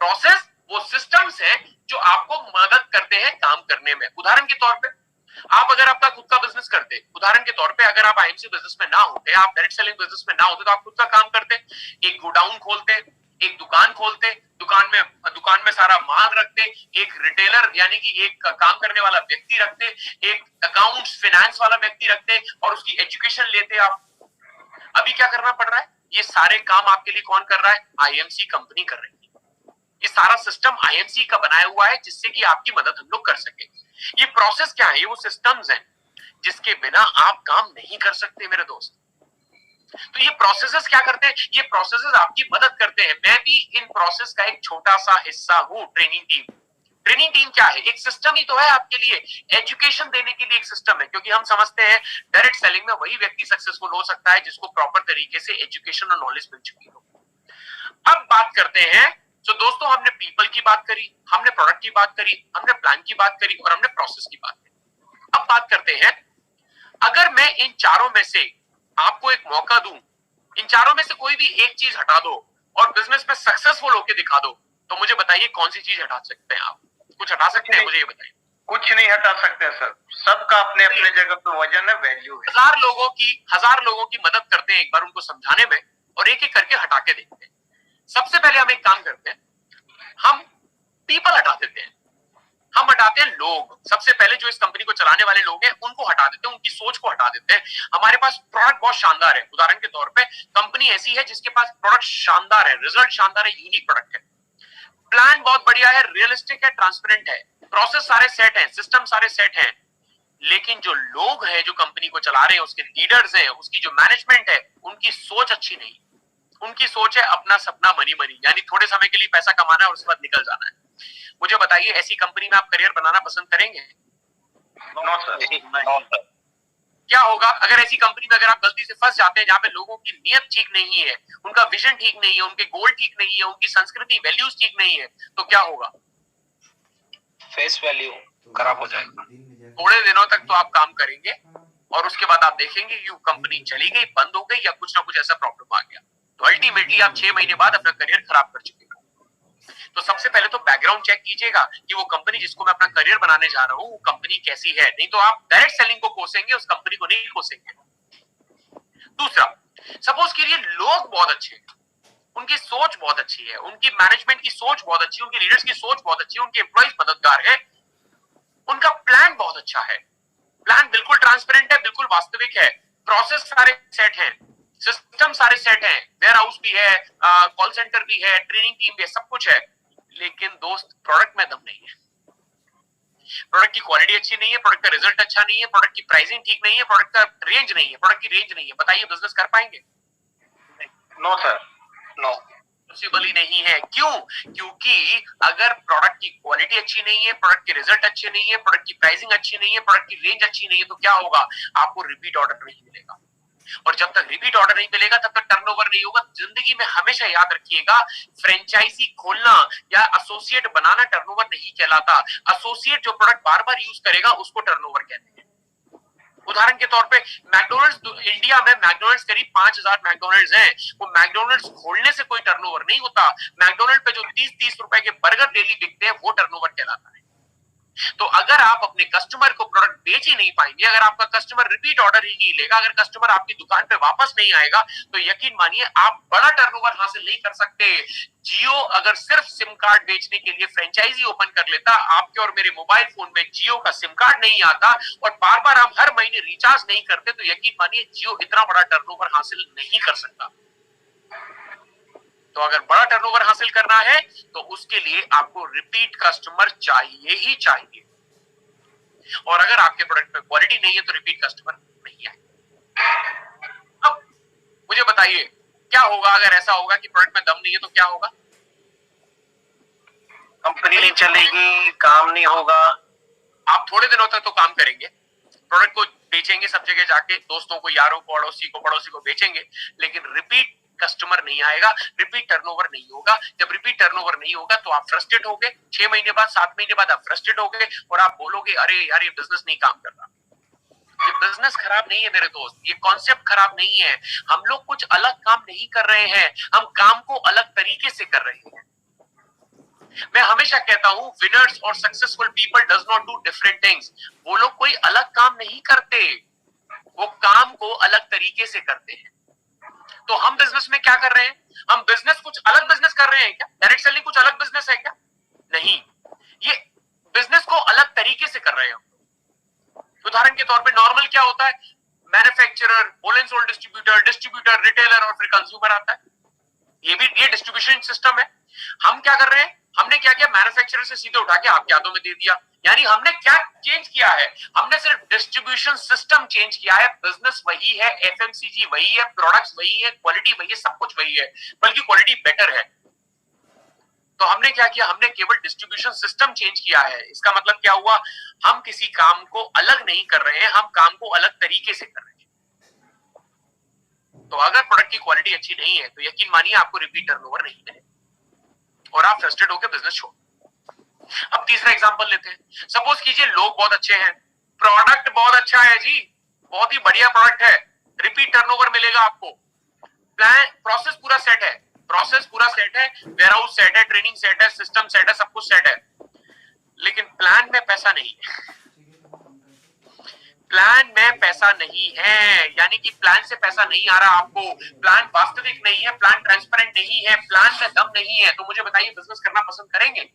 प्रोसेस वो सिस्टम्स हैं जो आपको मदद करते हैं काम करने में। उदाहरण के तौर पे, आप अगर आपका खुद का बिजनेस करते, उदाहरण के तौर पे अगर आप आईएमसी बिजनेस में ना होते, आप डायरेक्ट सेलिंग बिजनेस में ना होते, तो आप खुद का काम करते, एक गोडाउन खोलते, एक दुकान खोलते, दुकान में सारा माल रखते, एक रिटेलर यानी कि एक काम करने वाला व्यक्ति रखते, एक अकाउंट्स फिनेंस वाला व्यक्ति रखते और उसकी एजुकेशन लेते आप। अभी क्या करना पड़ रहा है? ये सारे काम आपके लिए कौन कर रहा है? आईएमसी कंपनी कर रही है। ये सारा सिस्टम आईएमसी का बनाया हुआ है जिससे कि आपकी मदद हम लोग कर सके। ये प्रोसेस क्या है? ये वो सिस्टम्स हैं जिसके बिना आप काम नहीं कर सकते मेरे दोस्त। तो ये प्रोसेसेस क्या करते हैं? ये प्रोसेसेस आपकी मदद करते हैं। मैं भी इन प्रोसेस का एक छोटा सा हिस्सा हूं। ट्रेनिंग टीम क्या है? एक सिस्टम ही तो है आपके लिए। एजुकेशन देने के लिए एक सिस्टम है, क्योंकि हम समझते हैं डायरेक्ट सेलिंग में वही व्यक्ति सक्सेसफुल हो सकता है जिसको प्रॉपर तरीके से एजुकेशन और नॉलेज मिल चुकी हो। अब बात करते हैं। तो दोस्तों, हमने पीपल की बात करी, हमने प्रोडक्ट की बात करी, हमने प्लान की बात करी और हमने प्रोसेस की बात करी। अब बात करते हैं, अगर मैं इन चारों में से आपको एक मौका दूं, इन चारों में से कोई भी एक चीज हटा दो और बिजनेस में सक्सेसफुल होकर दिखा दो, तो मुझे बताइए कौन सी चीज हटा सकते हैं आप? कुछ हटा सकते हैं? मुझे ये बताइए। कुछ नहीं हटा सकते सर, सबका अपने अपने जगह पे वजन है, वैल्यू है। हजार लोगों की मदद करते हैं एक बार उनको समझाने में, और एक एक करके हटा के देखते हैं। सबसे पहले हम एक काम करते हैं, हम पीपल हटा देते हैं। हम हटाते हैं लोग। सबसे पहले जो इस कंपनी को चलाने वाले लोग हैं उनको हटा देते हैं, उनकी सोच को हटा देते हैं। हमारे पास प्रोडक्ट बहुत शानदार है। उदाहरण के तौर पे कंपनी ऐसी है जिसके पास प्रोडक्ट शानदार है, रिजल्ट शानदार है, यूनिक प्रोडक्ट है, प्लान बहुत बढ़िया है, रियलिस्टिक है, ट्रांसपेरेंट है, प्रोसेस सारे सेट हैं, सिस्टम सारे सेट हैं, लेकिन जो लोग हैं जो कंपनी को चला रहे हैं, उसके लीडर्स हैं, उसकी जो मैनेजमेंट है, उनकी सोच अच्छी नहीं। उनकी सोच है अपना सपना मनी मनी, यानी थोड़े समय के लिए पैसा कमाना है और उसके बाद निकल जाना है। मुझे बताइए ऐसी कंपनी में आप करियर बनाना पसंद करेंगे? No sir. क्या होगा अगर ऐसी कंपनी में अगर आप गलती से फंस जाते हैं जहां पे लोगों की नीयत ठीक नहीं है, उनका विजन ठीक नहीं है, उनके गोल ठीक नहीं है, उनकी संस्कृति वैल्यूज ठीक नहीं है, तो क्या होगा? फेस वैल्यू खराब हो जाएगा। थोड़े दिनों तक तो आप काम करेंगे और उसके बाद आप देखेंगे कि कंपनी चली गई, बंद हो गई, या कुछ ना कुछ ऐसा प्रॉब्लम आ गया, तो अल्टीमेटली आप 6 महीने बाद अपना करियर खराब कर चुके हैं। तो सबसे पहले तो बैकग्राउंड चेक कीजिएगा कि वो कंपनी जिसको मैं अपना करियर बनाने जा रहा हूँ वो कंपनी कैसी है, नहीं तो आप डायरेक्ट सेलिंग को कोसेंगे, उस कंपनी को नहीं कोसेंगे। दूसरा, सपोज कीजिए लोग बहुत अच्छे हैं, उनकी सोच बहुत अच्छी है, उनकी मैनेजमेंट की सोच बहुत अच्छी है, उनकी लीडर्स की सोच बहुत अच्छी है, उनके एम्प्लॉइज मददगार है, उनका प्लान बहुत अच्छा है, प्लान बिल्कुल ट्रांसपेरेंट है, बिल्कुल वास्तविक है, प्रोसेस सारे सेट हैं, सिस्टम सारे सेट हैं, वेयर हाउस भी है, कॉल सेंटर भी है, ट्रेनिंग टीम भी है, सब कुछ है, लेकिन दोस्त प्रोडक्ट में दम नहीं है, प्रोडक्ट की क्वालिटी अच्छी नहीं है, प्रोडक्ट का रिजल्ट अच्छा नहीं है, प्रोडक्ट की प्राइसिंग ठीक नहीं है, प्रोडक्ट का रेंज नहीं है, प्रोडक्ट की रेंज नहीं है, बताइए बिजनेस कर पाएंगे? नो सर, नो पॉसिबल ही नहीं है। क्यों? क्योंकि अगर प्रोडक्ट की क्वालिटी अच्छी नहीं है, प्रोडक्ट के रिजल्ट अच्छे नहीं है, प्रोडक्ट की प्राइसिंग अच्छी नहीं है, प्रोडक्ट की रेंज अच्छी नहीं है, तो क्या होगा? आपको रिपीट ऑर्डर नहीं मिलेगा, और जब तक रिपीट ऑर्डर नहीं मिलेगा तब तक टर्नओवर नहीं होगा। जिंदगी में हमेशा याद रखिएगा, फ्रेंचाइजी खोलना या एसोसिएट बनाना टर्नओवर नहीं कहलाता। एसोसिएट जो प्रोडक्ट बार बार यूज करेगा उसको टर्नओवर कहते हैं। उदाहरण के तौर पे मैकडोनल्ड्स, इंडिया में मैकडोनल्ड्स करीब 5000 मैकडोनल्ड्स हैं, वो मैकडोनल्ड्स खोलने से कोई टर्नओवर नहीं होता। मैकडोनल्ड पे जो 30-30 रुपए के बर्गर डेली बिकते हैं वो टर्नओवर कहलाता है। तो अगर आप अपने कस्टमर को प्रोडक्ट बेच ही नहीं पाएंगे, अगर आपका कस्टमर रिपीट ऑर्डर ही नहीं लेगा, अगर कस्टमर आपकी दुकान पे वापस नहीं आएगा, तो यकीन मानिए आप बड़ा टर्नओवर हासिल नहीं कर सकते। जियो अगर सिर्फ सिम कार्ड बेचने के लिए फ्रेंचाइजी ओपन कर लेता, आपके और मेरे मोबाइल फोन में जियो का सिम कार्ड नहीं आता और बार बार हम हर महीने रिचार्ज नहीं करते, तो यकीन मानिए जियो इतना बड़ा टर्नओवर हासिल नहीं कर सकता। तो अगर बड़ा टर्नओवर हासिल करना है तो उसके लिए आपको रिपीट कस्टमर चाहिए ही चाहिए, और अगर आपके प्रोडक्ट में क्वालिटी नहीं है तो रिपीट कस्टमर नहीं आए। अब मुझे बताइए क्या होगा अगर ऐसा होगा कि प्रोडक्ट में दम नहीं है, तो क्या होगा? कंपनी नहीं चलेगी, काम नहीं होगा। आप थोड़े दिनों तक तो काम करेंगे, प्रोडक्ट को बेचेंगे, सब जगह जाके दोस्तों को, यारों को, पड़ोसी को बेचेंगे, लेकिन रिपीट कस्टमर नहीं आएगा, रिपीट टर्नओवर नहीं होगा। जब रिपीट टर्नओवर नहीं होगा तो आप फ्रस्ट्रेट हो गए, 6 महीने बाद, 7 महीने बाद आप फ्रस्ट्रेट हो गए और आप बोलोगे अरे यार ये बिजनेस नहीं काम कर रहा। ये बिजनेस खराब नहीं है मेरे दोस्त, ये कॉन्सेप्ट खराब नहीं है, हम लोग कुछ अलग काम नहीं कर रहे हैं, हम काम को अलग तरीके से कर रहे हैं। मैं हमेशा कहता हूं विनर्स और successful people does not do different things. वो लोग कोई अलग काम नहीं करते, वो काम को अलग तरीके से करते हैं। तो हम बिजनेस में क्या कर रहे हैं? हम बिजनेस कुछ अलग बिजनेस कर रहे हैं क्या? डायरेक्ट सेलिंग कुछ अलग बिजनेस है क्या? नहीं, ये बिजनेस को अलग तरीके से कर रहे हैं। उदाहरण के तौर पे नॉर्मल क्या होता है? Manufacturer, whole and sole distributor, distributor, retailer और फिर कंज्यूमर आता है। ये डिस्ट्रीब्यूशन सिस्टम है। हम क्या कर रहे हैं? हमने क्या किया? मैन्युफैक्चरर से सीधे उठा के आपके हाथों में दे दिया। यानी हमने क्या चेंज किया है? हमने सिर्फ डिस्ट्रीब्यूशन सिस्टम चेंज किया है। बिजनेस वही है, एफएमसीजी वही है, प्रोडक्ट्स वही है, क्वालिटी वही है, सब कुछ वही है, बल्कि क्वालिटी बेटर है। तो हमने क्या किया? हमने केवल डिस्ट्रीब्यूशन सिस्टम चेंज किया है। इसका मतलब क्या हुआ? हम किसी काम को अलग नहीं कर रहे हैं, हम काम को अलग तरीके से कर रहे हैं। तो अगर प्रोडक्ट की क्वालिटी अच्छी नहीं है तो यकीन मानिए आपको रिपीट टर्नओवर नहीं मिलेगा और आप फ्रस्ट्रेट होकर बिजनेस छोड़। अब तीसरा एग्जांपल लेते हैं। सपोज कीजिए लोग बहुत अच्छे हैं, प्रोडक्ट बहुत अच्छा है जी, बहुत ही बढ़िया प्रोडक्ट है, रिपीट टर्नओवर मिलेगा आपको, प्लान प्रोसेस पूरा सेट है, वेयरहाउस सेट है, ट्रेनिंग सेट है, सिस्टम सेट है, सब कुछ सेट है, लेकिन प्लान में पैसा नहीं है। प्लान में पैसा नहीं है, यानी कि प्लान से पैसा नहीं आ रहा आपको, प्लान वास्तविक नहीं है, प्लान ट्रांसपेरेंट नहीं है, प्लान में दम नहीं है, तो मुझे बताइए बिजनेस करना पसंद करेंगे?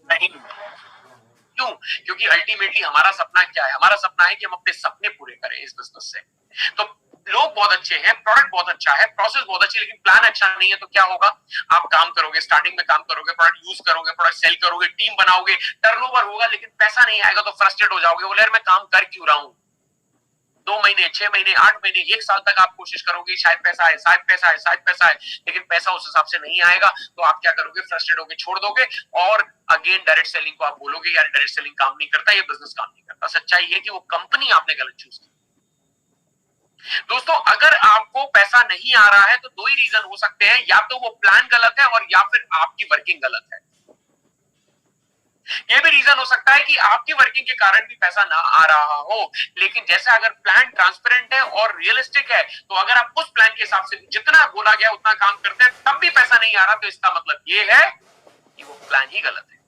नहीं। क्यों? क्योंकि अल्टीमेटली हमारा सपना क्या है? हमारा सपना है कि हम अपने सपने पूरे करें इस बिजनेस से। तो लोग बहुत अच्छे हैं, प्रोडक्ट बहुत अच्छा है, प्रोसेस बहुत अच्छी है, लेकिन प्लान अच्छा नहीं है, तो क्या होगा? आप काम करोगे, स्टार्टिंग में काम करोगे, प्रोडक्ट यूज करोगे, प्रोडक्ट सेल करोगे, टीम बनाओगे, टर्नओवर होगा, लेकिन पैसा नहीं आएगा तो फ्रस्ट्रेट हो जाओगे, बोले यार मैं काम कर क्यों रहा हूं। 2 महीने, 6 महीने, 8 महीने, 1 साल तक आप कोशिश करोगे शायद पैसा आए, शायद पैसा आए, शायद पैसा आए, लेकिन पैसा उस हिसाब से नहीं आएगा, तो आप क्या करोगे? फ्रस्ट्रेट होकर छोड़ दोगे और अगेन डायरेक्ट सेलिंग को आप बोलोगे यार डायरेक्ट सेलिंग काम नहीं करता, ये बिजनेस काम नहीं करता। सच्चाई है कि वो कंपनी आपने गलत चूज की। दोस्तों, अगर आपको पैसा नहीं आ रहा है तो 2 ही रीजन हो सकते हैं, या तो वो प्लान गलत है और या फिर आपकी वर्किंग गलत है। ये भी रीजन हो सकता है कि आपकी वर्किंग के कारण भी पैसा ना आ रहा हो, लेकिन जैसा अगर प्लान ट्रांसपेरेंट है और रियलिस्टिक है, तो अगर आप उस प्लान के हिसाब से जितना बोला गया उतना काम करते हैं तब भी पैसा नहीं आ रहा, तो इसका मतलब ये है कि वो प्लान ही गलत है।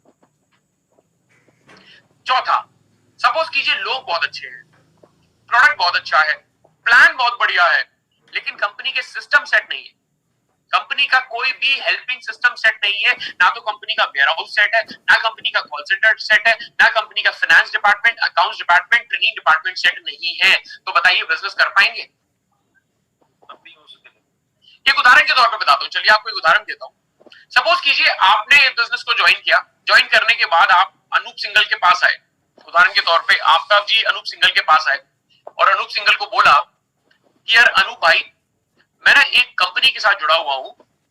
चौथा, सपोज कीजिए लोग बहुत अच्छे हैं, प्रोडक्ट बहुत अच्छा है, प्लान बहुत बढ़िया है, लेकिन कंपनी के सिस्टम सेट नहीं है, कंपनी का कोई भी हेल्पिंग सिस्टम सेट नहीं है, ना तो कंपनी का वेयरहाउस सेट है, ना कंपनी का कॉल सेंटर सेट है, ना कंपनी का finance department, accounts department, training department set नहीं है, तो बताइए बिजनेस कर पाएंगे? एक उदाहरण के तौर पर बताता हूं, चलिए आपको एक उदाहरण देता हूं। सपोज कीजिए आपने इस बिजनेस को ज्वाइन किया, ज्वाइन करने के बाद आप अनूप सिंघल के पास आए, उदाहरण के तौर पे आफ्ताब जी अनूप सिंघल के पास आए और अनूप सिंघल को बोला कि यार अनूप भाई, मैं ना एक कंपनी के साथ जुड़ा हुआ हूं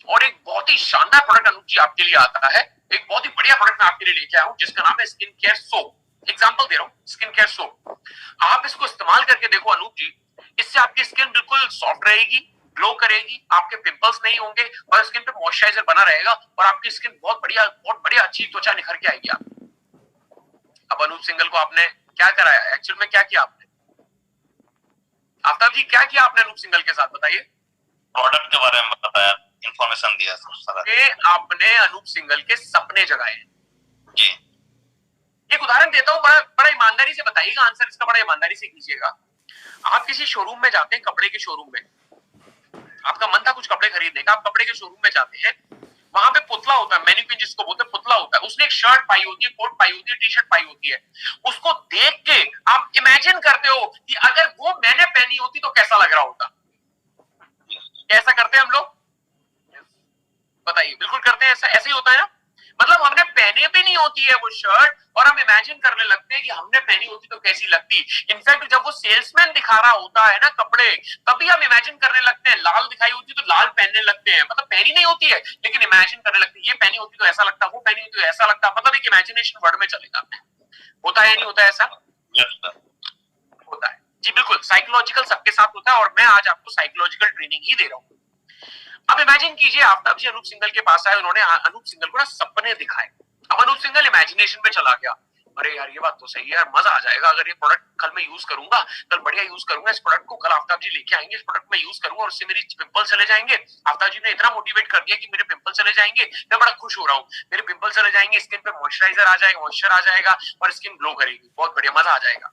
और एक बहुत ही शानदार प्रोडक्ट अनूप जी आपके लिए आता है, एक बहुत ही बढ़िया प्रोडक्ट मैं आपके लिए लेके आया हूं जिसका नाम है स्किन केयर सोप। एग्जांपल दे रहा हूं, स्किन केयर सोप। आप इसको इस्तेमाल करके देखो अनूप जी, इससे आपकी स्किन बिल्कुल सॉफ्ट रहेगी, ग्लो करेगी, आपके पिंपल्स नहीं होंगे और स्किन पे मॉइस्चराइजर बना रहेगा और आपकी स्किन बहुत बढ़िया अच्छी त्वचा निखर के आएगी आपकी। अब अनूप सिंघल को आपने क्या कराया? एक्चुअल में क्या किया आपने? आफ्ताब जी क्या किया आपने अनूप सिंघल के साथ, बताइए? प्रोडक्ट के बारे में बताया, इंफॉर्मेशन दिया सर। आपने अनूप सिंघल के सपने जगाए जी। एक उदाहरण देता हूं, बड़ा ईमानदारी से बताइएगा, आंसर इसका बड़ा ईमानदारी से कीजिएगा। आप किसी शोरूम में जाते हैं, कपड़े के शोरूम में, आपका मन था कुछ कपड़े खरीदने का, आप कपड़े के शोरूम में जाते हैं, वहां पे पुतला होता है, मैनिक्विन जिसको बोलते हैं, पुतला होता है, उसने एक शर्ट पाई होती है, कोट पाई होती है, टी शर्ट पाई होती है, उसको देख के आप इमेजिन करते हो कि अगर वो मैंने पहनी होती तो कैसा लग रहा होता। कैसा करते हैं हम लोग? बताइए, बिल्कुल करते हैं, ऐसे ही होता है ना। मतलब हमने पहने भी नहीं होती है वो शर्ट और हम इमेजिन करने लगते हैं कि हमने पहनी होती तो कैसी लगती। इनफैक्ट जब वो सेल्समैन दिखा रहा होता है ना कपड़े, तभी हम इमेजिन करने लगते हैं, लाल दिखाई होती तो लाल पहनने लगते हैं, मतलब पहनी नहीं होती है लेकिन इमेजिन करने लगते हैं, ये पहनी होती तो ऐसा लगता, वो पहनी होती तो ऐसा लगता, मतलब एक इमेजिनेशन वर्ल्ड में चले जाते हैं। होता है नहीं होता ऐसा? होता है जी, बिल्कुल साइकोलॉजिकल सबके साथ होता है और मैं आज आपको साइकोलॉजिकल ट्रेनिंग ही दे रहा हूँ। अब इमेजिन कीजिए आफ्ताब जी अनूप सिंघल के पास आए, उन्होंने अनूप सिंघल को ना सपने दिखाए। अब अनूप सिंघल इमेजिनेशन में चला गया, अरे यार ये बात तो सही है यार, मजा आ जाएगा अगर ये प्रोडक्ट कल मैं यूज करूंगा, कल बढ़िया यूज करूंगा इस प्रोडक्ट को, कल आफ्ताब जी लेके आएंगे, इस प्रोडक्ट में यूज करूंगा और उससे मेरी पिंपल चले जाएंगे। आफ्ताब जी ने इतना मोटिवेट कर दिया कि मेरे पिंपल चले जाएंगे, मैं बड़ा खुश हो रहा हूँ, मेरे पिंपल चले जाएंगे, स्किन पे मॉइस्चराइजर आ जाएगा, मॉइस्चर आ जाएगा और स्किन ग्लो करेगी, बहुत बढ़िया, मजा आ जाएगा।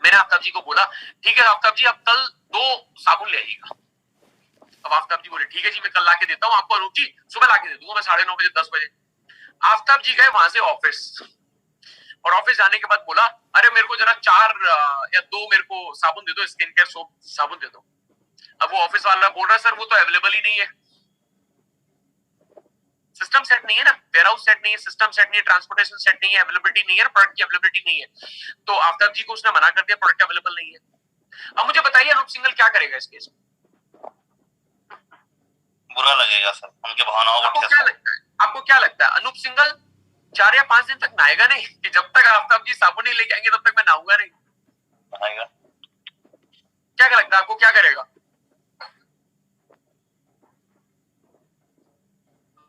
मैंने आफ्ताब जी को बोला ठीक है आफ्ताब जी, अब कल 2 साबुन ले आइएगा। अब आफ्ताब जी बोले ठीक है जी, मैं कल लाके देता हूँ आपको अनूप जी, सुबह लाके दे दूंगा मैं 9:30 बजे 10 बजे। आफ्ताब जी गए वहां से ऑफिस और ऑफिस जाने के बाद बोला अरे मेरे को जरा 4 या 2 मेरे को साबुन दे दो, स्किन केयर सोप साबुन दे दो। अब वो ऑफिस वाला बोल रहा है सर वो तो अवेलेबल ही नहीं है, सिस्टम सेट नहीं है ना, वेयरहाउस सेट नहीं है, सिस्टम सेट नहीं है, ट्रांसपोर्टेशन सेट नहीं है, अवेलेबिलिटी नहीं है, प्रोडक्ट की अवेलेबिलिटी नहीं है। तो आफ्ताब जी को उसने मना कर दिया, प्रोडक्ट अवेलेबल नहीं है। अब मुझे बताइए अनूप सिंघल क्या करेगा इस केस में? बुरा लगेगा सर, उनके भावनाओं को आपको क्या लगता है, आपको क्या लगता है अनूप सिंघल 4 या 5 दिन तक नहाएगा नहीं कि जब तक आफ्ताब जी साबुन नहीं लेके आएंगे तब तक मैं नहाऊंगा नहीं? आएगा। क्या लगता है आपको, क्या करेगा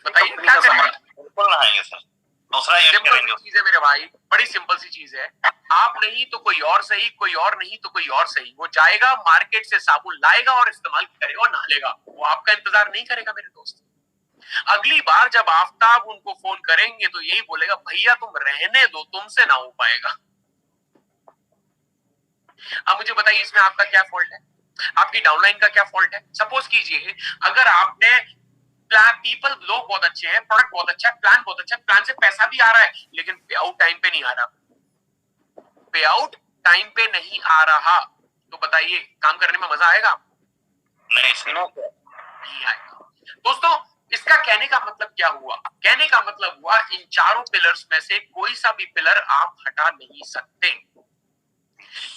बताइए, क्या करेगा? बिल्कुल नहाएंगे सर, दूसरा यूज करेंगे। चीज है मेरे भाई, बड़ी सिंपल सी चीज है, आप नहीं तो कोई और सही, कोई और नहीं तो कोई और सही, वो जाएगा मार्केट से साबुन लाएगा और इस्तेमाल करेगा और नहा लेगा, वो आपका इंतजार नहीं करेगा मेरे दोस्त। अगली बार जब आफ्ताब उनको फोन करेंगे तो यही बोलेगा भैया तुम रहने दो, तुमसे ना हो पाएगा। अब मुझे बताइए इसमें आपका क्या फॉल्ट है, आपकी डाउनलाइन का क्या फॉल्ट है? सपोज कीजिए अगर आपने पीपल, लोग बहुत अच्छे हैं, प्रोडक्ट बहुत अच्छा है, प्लान बहुत अच्छा है, प्लान से पैसा भी आ रहा है लेकिन पे आउट टाइम पे नहीं आ रहा, पे आउट टाइम पे नहीं आ रहा, तो बताइए काम करने में मजा आएगा? नहीं सर, नहीं आएगा। दोस्तों इसका कहने का मतलब क्या हुआ? कहने का मतलब हुआ इन चारों पिलर्स में से कोई सा भी पिलर आप हटा नहीं सकते,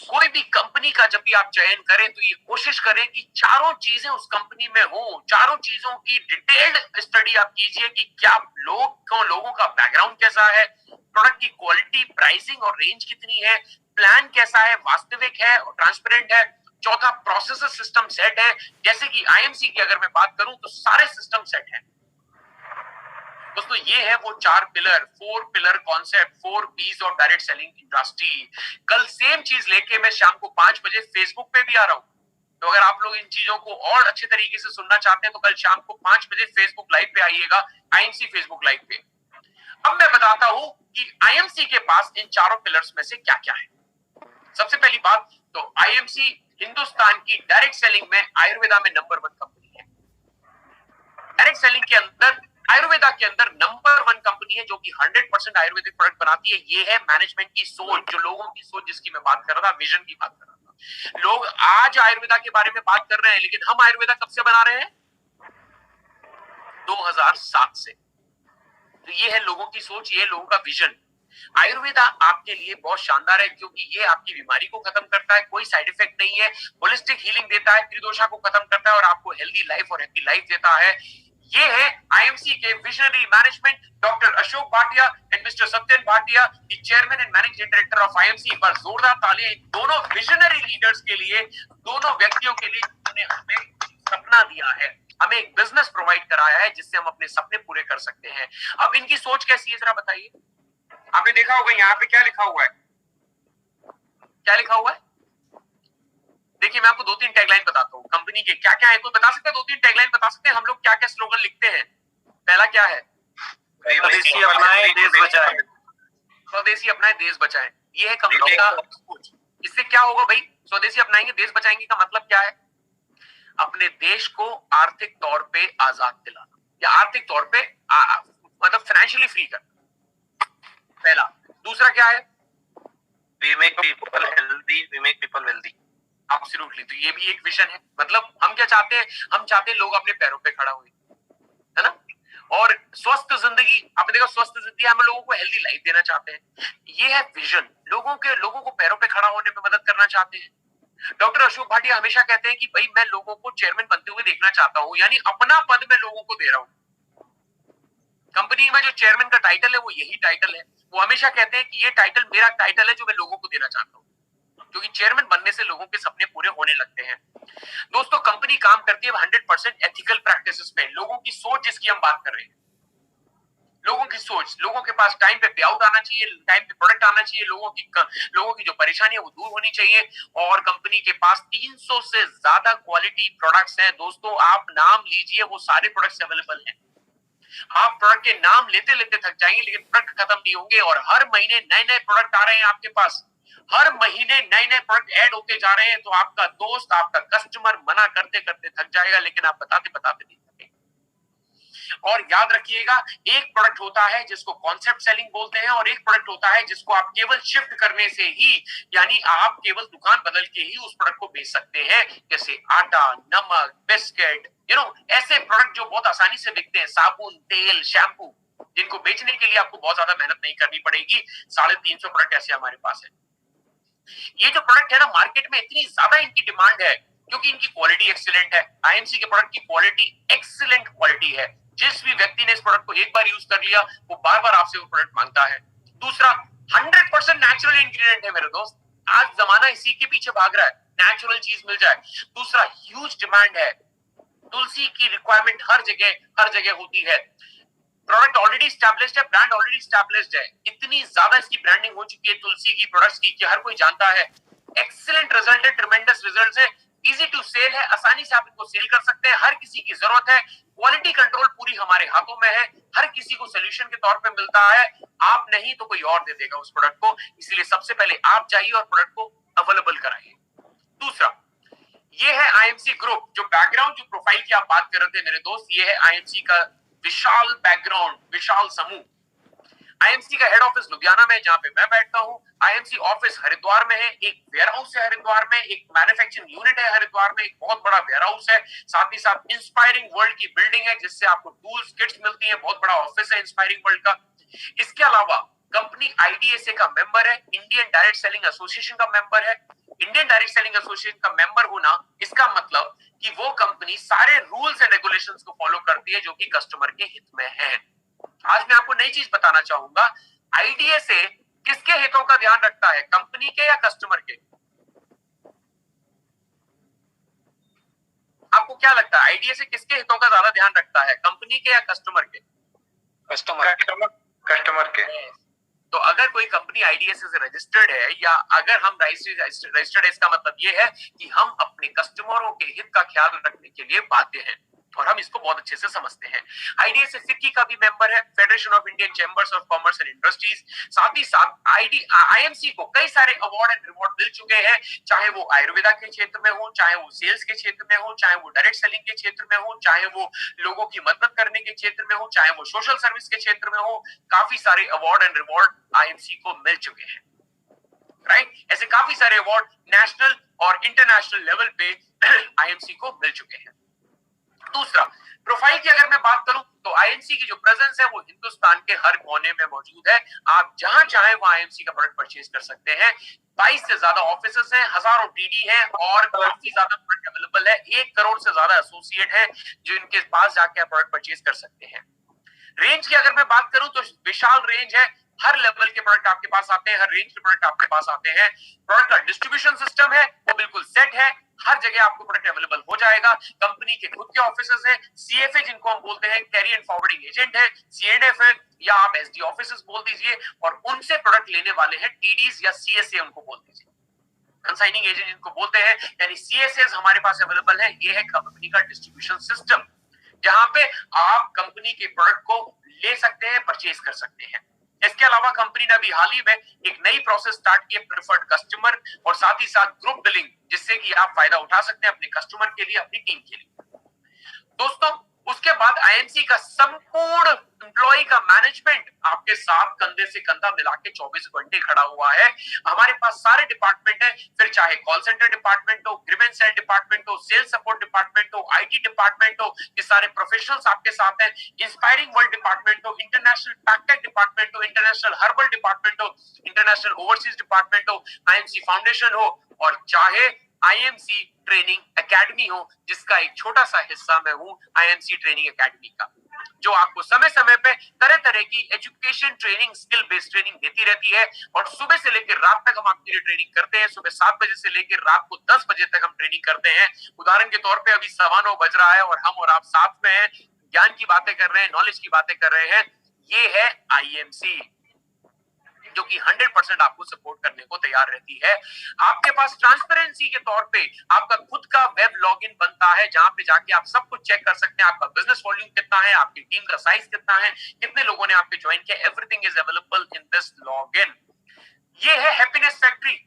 कोई भी कंपनी का जब भी आप चयन करें तो ये कोशिश करें कि चारों चीजें उस कंपनी में हो, चारों चीजों की डिटेल्ड स्टडी आप कीजिए कि क्या लोगों का बैकग्राउंड कैसा है, प्रोडक्ट की क्वालिटी, प्राइसिंग और रेंज कितनी है, प्लान कैसा है, वास्तविक है और ट्रांसपेरेंट है। चौथा, प्रोसेस सिस्टम सेट है। जैसे कि आईएमसी की अगर मैं बात करूं तो सारे सिस्टम सेट है दोस्तों। ये है वो 4 pillar concept, 4 P's of direct selling industry. कल सेम चीज लेके मैं शाम को 5 बजे फेसबुक पे भी आ रहा हूं, तो अगर आप लोग इन चीजों को और अच्छे तरीके से सुनना चाहते हैं तो कल शाम को 5 बजे फेसबुक लाइव पे आइएगा, आईएमसी फेसबुक लाइव पे। अब मैं बताता हूं कि आईएमसी के पास इन चारों पिलर्स में से क्या क्या है। सबसे पहली बात तो आईएमसी हिंदुस्तान की डायरेक्ट सेलिंग में आयुर्वेदा में नंबर 1 कंपनी है। डायरेक्ट सेलिंग के अंदर आयुर्वेदा के अंदर नंबर 1 कंपनी है जो कि 100% आयुर्वेदिक प्रोडक्ट बनाती है। ये है मैनेजमेंट की सोच, जो लोगों की सोच जिसकी मैं बात कर रहा था, विजन की बात कर रहा था। लोग आज आयुर्वेदा के बारे में बात कर रहे हैं, लेकिन हम आयुर्वेदा कब से बना रहे हैं? 2007 से। तो ये है लोगों की सोच, ये है लोगों का विजन। आयुर्वेदा आपके लिए बहुत शानदार है क्योंकि ये आपकी बीमारी को खत्म करता है, कोई साइड इफेक्ट नहीं है, होलिस्टिक हीलिंग देता है, त्रिदोषा को खत्म करता है और आपको हेल्दी लाइफ और हैप्पी लाइफ देता है। ये है आईएमसी के visionary management, doctor Ashok Bhatia and mister Satyan Bhatia, the chairman and managing director of IMC. एक बार जोरदार तालियां इन दोनों विजनरी लीडर्स के लिए, दोनों व्यक्तियों के लिए जिन्होंने हमें सपना दिया है, हमें एक बिजनेस प्रोवाइड कराया है जिससे हम अपने सपने पूरे कर सकते हैं। अब इनकी सोच कैसी है जरा बताइए। आपने देखा होगा यहाँ पे क्या लिखा हुआ है, क्या लिखा हुआ है? देखिए मैं आपको 2-3 टैगलाइन बताता हूँ कंपनी के क्या क्या है। कोई बता सकते हैं 2-3 टैगलाइन बता सकते हैं हम लोग क्या क्या स्लोगन लिखते हैं? पहला क्या है? स्वदेशी अपनाएं देश बचाएं। स्वदेशी अपनाएं देश बचाएं, ये है कंपनी का सोच। इससे क्या होगा भाई? स्वदेशी अपनाएंगे देश बचाएंगे का मतलब क्या है? अपने देश को आर्थिक तौर पे आजाद दिलाना या आर्थिक तौर पे मतलब फाइनेंशियली फ्री करना, पहला। दूसरा क्या है? We make people healthy, we make people wealthy. Absolutely, तो ये भी एक विजन है। मतलब हम क्या चाहते हैं? हम चाहते हैं लोग अपने पैरों पे खड़ा हुए, है ना, और स्वस्थ जिंदगी। आपने देखा स्वस्थ जिंदगी, हम लोगों को हेल्दी लाइफ देना चाहते हैं। ये है विजन, लोगों को पैरों पे खड़ा होने में मदद करना चाहते हैं। डॉक्टर अशोक भाटिया हमेशा कहते हैं कि भाई मैं लोगों को चेयरमैन बनते हुए देखना चाहता हूं, यानी अपना पद मैं लोगों को दे रहा हूं। कंपनी में जो चेयरमैन का टाइटल है वो यही टाइटल है। वो हमेशा कहते हैं कि ये टाइटल मेरा टाइटल है जो मैं लोगों को देना चाहता हूं, क्योंकि चेयरमैन बनने से लोगों के सपने पूरे होने लगते हैं। दोस्तों कंपनी काम करती है 100% एथिकल प्रैक्टिसेस पे। लोगों की सोच जिसकी हम बात कर रहे हैं, लोगों की सोच, लोगों के पास टाइम पे पे आउट आना चाहिए, टाइम पे प्रोडक्ट आना चाहिए, लोगों की जो परेशानी है वो दूर होनी चाहिए। और कंपनी के पास 300 से ज्यादा क्वालिटी प्रोडक्ट्स हैं। दोस्तों आप नाम लीजिए, वो सारे प्रोडक्ट्स अवेलेबल हैं। आप प्रोडक्ट के नाम लेते लेते थक जाएंगे, लेकिन प्रोडक्ट खत्म नहीं होंगे। और हर महीने नए नए प्रोडक्ट आ रहे हैं आपके पास, हर महीने नए नए प्रोडक्ट ऐड होते जा रहे हैं। तो आपका दोस्त, आपका कस्टमर मना करते करते थक जाएगा, लेकिन आप बताते बताते नहीं थकेंगे। और याद रखिएगा, एक प्रोडक्ट होता है जिसको कॉन्सेप्ट सेलिंग बोलते हैं और एक प्रोडक्ट होता है जिसको आप केवल शिफ्ट करने से ही, यानी आप केवल दुकान बदल के ही उस प्रोडक्ट को बेच सकते हैं। जैसे आटा, नमक, बिस्किट, ऐसे प्रोडक्ट जो बहुत आसानी से बिकते हैं, साबुन, तेल, शैम्पू, जिनको बेचने के लिए आपको बहुत ज्यादा मेहनत नहीं करनी पड़ेगी। 350 प्रोडक्ट ऐसे हमारे पास है। ये जो प्रोडक्ट है ना, मार्केट में इतनी ज्यादा इनकी डिमांड है क्योंकि इनकी क्वालिटी एक्सीलेंट है। आईएमसी के प्रोडक्ट की क्वालिटी एक्सीलेंट क्वालिटी है। जिस भी व्यक्ति ने इस प्रोडक्ट को एक बार यूज कर लिया वो बार बार आपसे वो प्रोडक्ट मांगता है। दूसरा, 100% नेचुरल इंग्रेडिएंट है मेरे दोस्त। आज जमाना इसी के पीछे भाग रहा है, नेचुरल चीज मिल जाए। दूसरा, ह्यूज डिमांड है। तुलसी की रिक्वायरमेंट हर जगह होती है। प्रोडक्ट ऑलरेडी स्टैब्लिश्ड है, ब्रांड ऑलरेडी स्टैब्लिश्ड है। इतनी ज्यादा इसकी ब्रांडिंग हो चुकी है तुलसी की प्रोडक्ट्स की कि हर कोई जानता है। एक्सीलेंट रिजल्ट है, ट्रिमेंडस रिजल्ट है, इजी टू सेल है, आसानी से आप इनको सेल कर सकते हैं। हर किसी की जरूरत है, क्वालिटी कंट्रोल पूरी हमारे हाथों में है, हर किसी को सोल्यूशन के तौर पे मिलता है। आप नहीं तो कोई और दे देगा उस प्रोडक्ट को, इसलिए सबसे पहले आप जाइए और प्रोडक्ट को अवेलेबल कराइए। दूसरा, ये है आईएमसी ग्रुप। जो बैकग्राउंड, जो प्रोफाइल की आप बात कर रहे थे मेरे दोस्त, ये है आईएमसी का विशाल बैकग्राउंड, विशाल समूह। आईएमसी का हेड ऑफिस लुधियाना में, जहां पे मैं बैठता हूं। आईएमसी ऑफिस हरिद्वार में है, एक वेयर हाउस है हरिद्वार में, एक मैन्युफैक्चरिंग यूनिट है हरिद्वार में, एक बहुत बड़ा वेयर हाउस है, साथ ही साथ इंस्पायरिंग वर्ल्ड की बिल्डिंग है जिससे आपको टूल्स, किट्स मिलती हैं। बहुत बड़ा ऑफिस है इंस्पायरिंग वर्ल्ड का। इसके अलावा कंपनी आईडीएसए का मेंबर है, इंडियन डायरेक्ट सेलिंग एसोसिएशन का मेंबर है। इंडियन डायरेक्ट एसोसिएशन का मेंबर होना, इसका मतलब कि वो कंपनी सारे रूल्स एंड रेगुलेशंस को फॉलो करती है जो कि कस्टमर के हित में है। आज मैं आपको नई चीज बताना चाहूंगा, आईडीएसए किसके हितों का ध्यान रखता है, कंपनी के या कस्टमर के? आपको क्या लगता है आईडीएसए किसके हितों का ज्यादा ध्यान रखता है, कंपनी के या कस्टमर के? कस्टमर के। तो अगर कोई कंपनी आईडीएसए से रजिस्टर्ड है या अगर हम रजिस्टर्ड है, इसका मतलब ये है कि हम अपने कस्टमरों के हित का ख्याल रखने के लिए बाध्य हैं और हम इसको बहुत अच्छे से समझते हैं। आईडीएसए फिक्की का भी मेंबर है, federation of Indian chambers of commerce and industries. साथ ही साथ आईएमसी को कई सारे अवार्ड एंड रिवॉर्ड मिल चुके हैं, चाहे वो आयुर्वेदा के क्षेत्र में हो, चाहे वो सेल्स के क्षेत्र में हो, चाहे वो डायरेक्ट सेलिंग के क्षेत्र में हो, चाहे वो लोगों की मदद करने के क्षेत्र में हो, चाहे वो सोशल सर्विस के क्षेत्र में हो। काफी सारे अवार्ड एंड रिवॉर्ड आईएमसी को मिल चुके हैं, राइट? ऐसे काफी सारे अवार्ड नेशनल और इंटरनेशनल लेवल पे आईएमसी को मिल चुके हैं। दूसरा, प्रोफाइल की अगर मैं बात करूं तो आईएमसी की जो प्रेजेंस है वो हिंदुस्तान के हर कोने में मौजूद है। आप जहां चाहे वहां आईएमसी का प्रोडक्ट परचेज कर सकते हैं। 22 से ज्यादा ऑफिसेस हैं, हजारों डीडी हैं और काफी ज्यादा प्रोडक्ट अवेलेबल है। 1 करोड़ से ज्यादा एसोसिएट हैं जो इनके पास जाके आप प्रोडक्ट परचेज कर सकते हैं। रेंज की अगर मैं बात करूं तो विशाल रेंज है, हर लेवल के प्रोडक्ट आपके पास आते हैं, हर रेंज के प्रोडक्ट आपके पास आते हैं। प्रोडक्ट का डिस्ट्रीब्यूशन सिस्टम है वो बिल्कुल सेट है, हर जगह आपको प्रोडक्ट अवेलेबल हो जाएगा। कंपनी के खुद के ऑफिसेस हैं, सीएफए जिनको हम बोलते हैं, कैरी एंड फॉरवर्डिंग एजेंट है, सीएनएफ है या आप एसडी ऑफिसेस बोल दीजिए, और उनसे प्रोडक्ट लेने वाले हैं टीडीज या सीएसए उनको बोल दीजिए, कंसाइनिंग एजेंट जिनको बोलते हैं, यानी सीएसए हमारे पास अवेलेबल है। ये है कंपनी का डिस्ट्रीब्यूशन सिस्टम जहां पे आप कंपनी के प्रोडक्ट को ले सकते हैं, परचेज कर सकते हैं। इसके अलावा कंपनी ने अभी हाल ही में एक नई प्रोसेस स्टार्ट की है, प्रेफर्ड कस्टमर और साथ ही साथ ग्रुप बिलिंग, जिससे कि आप फायदा उठा सकते हैं अपने कस्टमर के लिए, अपनी टीम के लिए। दोस्तों, उसके बाद आईएमसी का संपूर्ण एम्प्लॉय का मैनेजमेंट आपके साथ कंधे से कंधा मिला के 24 घंटे खड़ा हुआ है। हमारे पास सारे डिपार्टमेंट है, फिर चाहे कॉल सेंटर डिपार्टमेंट हो, ग्रीवेंस सेल डिपार्टमेंट हो, सेल्स सपोर्ट डिपार्टमेंट हो, आईटी डिपार्टमेंट हो, ये सारे प्रोफेशनल्स आपके साथ हैं। इंस्पायरिंग वर्ल्ड डिपार्टमेंट हो, इंटरनेशनल पैकटेक डिपार्टमेंट हो, इंटरनेशनल हर्बल डिपार्टमेंट हो, इंटरनेशनल ओवरसीज डिपार्टमेंट हो, आईएमसी फाउंडेशन हो, और चाहे आईएमसी ट्रेनिंग एकेडमी हो, जिसका एक छोटा सा हिस्सा मैं हूं, आईएमसी ट्रेनिंग एकेडमी का, जो आपको समय समय पे तरह तरह की education training, skill based training देती रहती है। और सुबह से लेकर रात तक हम आपके लिए ट्रेनिंग करते हैं। सुबह 7 बजे से लेकर रात को 10 बजे तक हम ट्रेनिंग करते हैं। उदाहरण के तौर पे अभी 9:15 बज रहा है और हम और आप साथ में हैं, ज्ञान की बातें कर रहे हैं, नॉलेज की बातें कर रहे हैं। ये है आईएमसी, जो कि 100% आपको सपोर्ट करने को तैयार रहती है। आपके पास ट्रांसपेरेंसी के तौर पे आपका खुद का वेब लॉगिन बनता है, जहां पे जाके आप सब कुछ चेक कर सकते हैं। आपका बिजनेस वॉल्यूम कितना है, आपकी टीम का साइज कितना है, कितने लोगों ने आपके ज्वाइन किया, everything is available in this login. ये है हैप्पीनेस फैक्ट्री।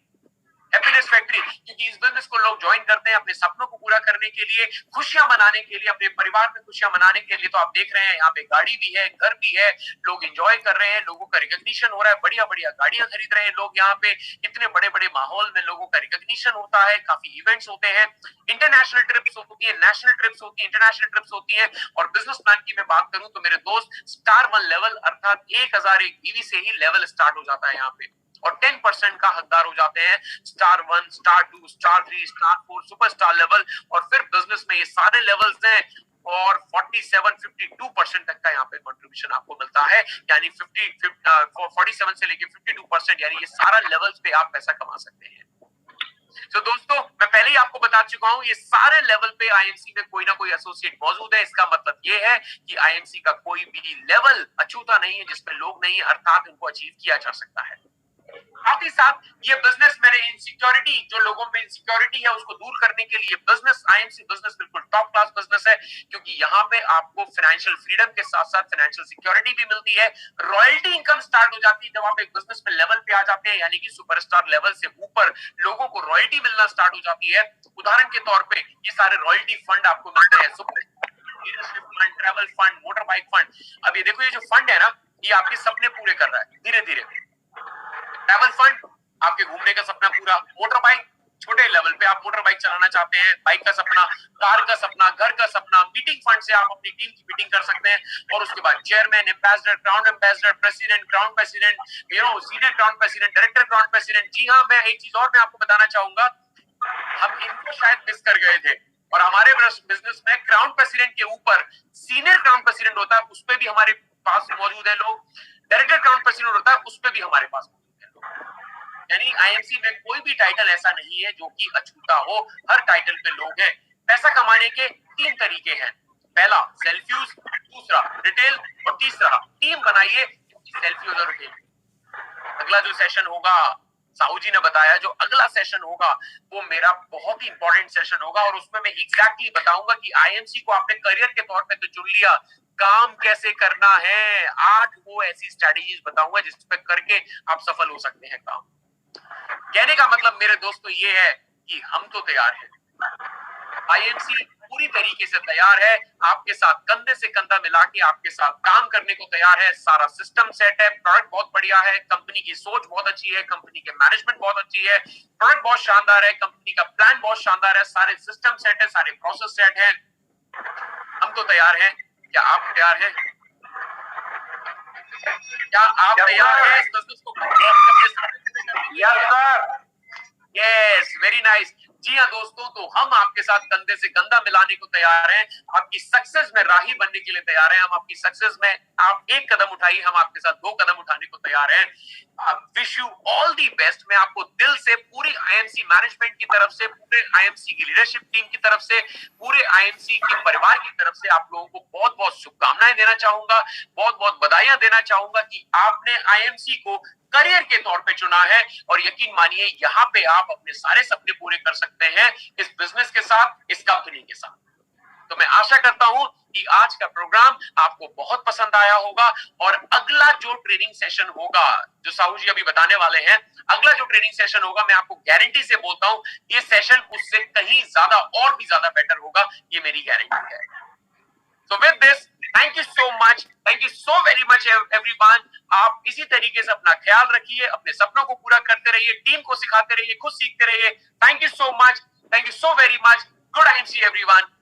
हैप्पीनेस फैक्ट्री, क्योंकि इस बिजनेस को लोग ज्वाइन करते हैं अपने सपनों को पूरा करने के लिए, खुशियां मनाने के लिए, अपने परिवार में खुशियां मनाने के लिए। तो आप देख रहे हैं यहाँ पे गाड़ी भी है, घर भी है, लोग एंजॉय कर रहे हैं, लोगों का रिकॉग्निशन हो रहा है, बढ़िया बढ़िया गाड़ियां खरीद रहे हैं लोग यहाँ पे। इतने बड़े बड़े माहौल में लोगों का रिकॉग्निशन होता है, काफी इवेंट्स होते हैं, इंटरनेशनल ट्रिप्स होती है, नेशनल ट्रिप्स होती है, इंटरनेशनल ट्रिप्स होती है। और बिजनेस प्लान की मैं बात करूं तो मेरे दोस्त, स्टार 1 लेवल अर्थात 1001 ईवी से ही लेवल स्टार्ट हो जाता है यहाँ पे, और 10% का हकदार हो जाते हैं star 1, star 2, star 3, star 4, superstar level. और फिर बिजनेस में ये सारे लेवल्स हैं और 47-52% तक का यहाँ पे कंट्रीब्यूशन आपको मिलता है, यानी 47 से लेके 52%, यानी ये सारा लेवल्स पे आप पैसा कमा सकते हैं। तो दोस्तों, मैं पहले ही आपको बता चुका हूं, ये सारे लेवल पे आईएमसी में कोई ना कोई एसोसिएट मौजूद है। इसका मतलब ये है कि आईएमसी का कोई भी लेवल अछूता नहीं है जिसमें लोग नहीं, अर्थात इनको अचीव किया जा सकता है। साथ ही साथ ये बिजनेस, मेरे इनसिक्योरिटी, जो लोगों में इनसिक्योरिटी है उसको दूर करने के लिए बिजनेस, आईएमसी बिजनेस बिल्कुल टॉप क्लास बिजनेस है, क्योंकि यहाँ पे आपको फाइनेंशियल फ्रीडम के साथ साथ फाइनेंशियल सिक्योरिटी भी मिलती है। रॉयल्टी इनकम स्टार्ट हो जाती है जब आप एक बिजनेस में लेवल पे आ जाते हैं, यानी कि सुपरस्टार लेवल से ऊपर लोगों को रॉयल्टी मिलना स्टार्ट हो जाती है। उदाहरण के तौर पे ये सारे रॉयल्टी फंड आपको मिलते हैं, fund, travel fund, motor bike fund. अब ये देखो, ये जो फंड है ना, ये आपके सपने पूरे कर रहा है धीरे धीरे। ट्रैवल फंड, आपके घूमने का सपना पूरा। मोटर बाइक, छोटे लेवल पे आप मोटर बाइक चलाना चाहते हैं, बाइक का सपना, कार का सपना, घर का सपना। मीटिंग फंड से आप अपनी टीम की मीटिंग कर सकते हैं। और उसके बाद chairman, ambassador, crown ambassador, president, crown president, senior crown president, director crown president. जी हाँ, मैं एक चीज और मैं आपको बताना चाहूंगा, हम इनको शायद मिस कर गए थे। और हमारे बिजनेस में क्राउन प्रेसिडेंट के ऊपर सीनियर क्राउन प्रेसिडेंट होता है, उस पे भी हमारे पास मौजूद है लोग। डायरेक्टर क्राउन प्रेसिडेंट होता है, उस पे भी हमारे पास मौजूद है लोग। यानी आईएमसी में कोई भी टाइटल ऐसा नहीं है जो कि अछूता हो, हर टाइटल पे लोग हैं। पैसा कमाने के 3 तरीके हैं। पहला सेल्फ यूज, दूसरा रिटेल और तीसरा टीम बनाइए सेल्फ यूज और रिटेल। अगला जो सेशन होगा, साहू जी ने बताया, जो अगला सेशन होगा वो मेरा बहुत ही इंपॉर्टेंट सेशन होगा और उसमें मैं एग्जैक्टली बताऊंगा कि आईएमसी को आपने करियर के तौर पे तो चुन लिया, काम कैसे करना है। 8 वो ऐसी स्ट्रेटेजीज बताऊंगा जिस पे करके आप सफल हो सकते हैं काम। कहने का मतलब मेरे दोस्तों ये है कि हम तो तैयार हैं, आईएमसी पूरी तरीके से तैयार है, आपके साथ कंधे से कंधा मिला के आपके साथ काम करने को तैयार है। सारा सिस्टम सेट है, प्रोडक्ट बहुत बढ़िया है, कंपनी की सोच बहुत अच्छी है, कंपनी के मैनेजमेंट बहुत अच्छी है, प्रोडक्ट बहुत शानदार है, कंपनी का प्लान बहुत शानदार है, सारे सिस्टम सेट है, सारे प्रोसेस सेट है। हम तो तैयार हैं, क्या आप तैयार हैं? क्या आप तैयार हैं इस बिजनेस को yes sir. Yes, very nice. जी हाँ दोस्तों, तो हम आपके साथ कंधे से कंधा मिलाने को तैयार हैं, आपकी सक्सेस में राही बनने के लिए तैयार हैं। हम आपकी सक्सेस में, आप 1 कदम उठाइए, हम आपके साथ 2 कदम उठाने को तैयार हैं। Wish you all the best. मैं आपको दिल से पूरी आईएमसी मैनेजमेंट की तरफ से, पूरे आईएमसी की लीडरशिप टीम की तरफ से, पूरे आईएमसी के परिवार की तरफ से आप लोगों को बहुत बहुत शुभकामनाएं देना चाहूंगा, बहुत बहुत बधाइयां देना चाहूंगा कि आपने आईएमसी को करियर के तौर पे चुना है। और यकीन मानिए, यहाँ पे आप अपने सारे सपने पूरे कर सकते हैं इस बिजनेस के साथ, इस कंपनी के साथ। तो मैं आशा करता हूं कि आज का प्रोग्राम आपको बहुत पसंद आया होगा। और अगला जो ट्रेनिंग सेशन होगा, जो साहू जी अभी बताने वाले हैं, अगला जो ट्रेनिंग सेशन होगा, मैं आपको गारंटी से बोलता हूं, ये सेशन उससे कहीं ज्यादा और भी ज्यादा बेटर होगा, ये मेरी गारंटी है। So with this, thank you so much, thank you so very much everyone। आप इसी तरीके से अपना ख्याल रखिए, अपने सपनों को पूरा करते रहिए, टीम को सिखाते रहिए, खुद सीखते रहिए। Thank you so much, thank you so very much। Good IMC everyone।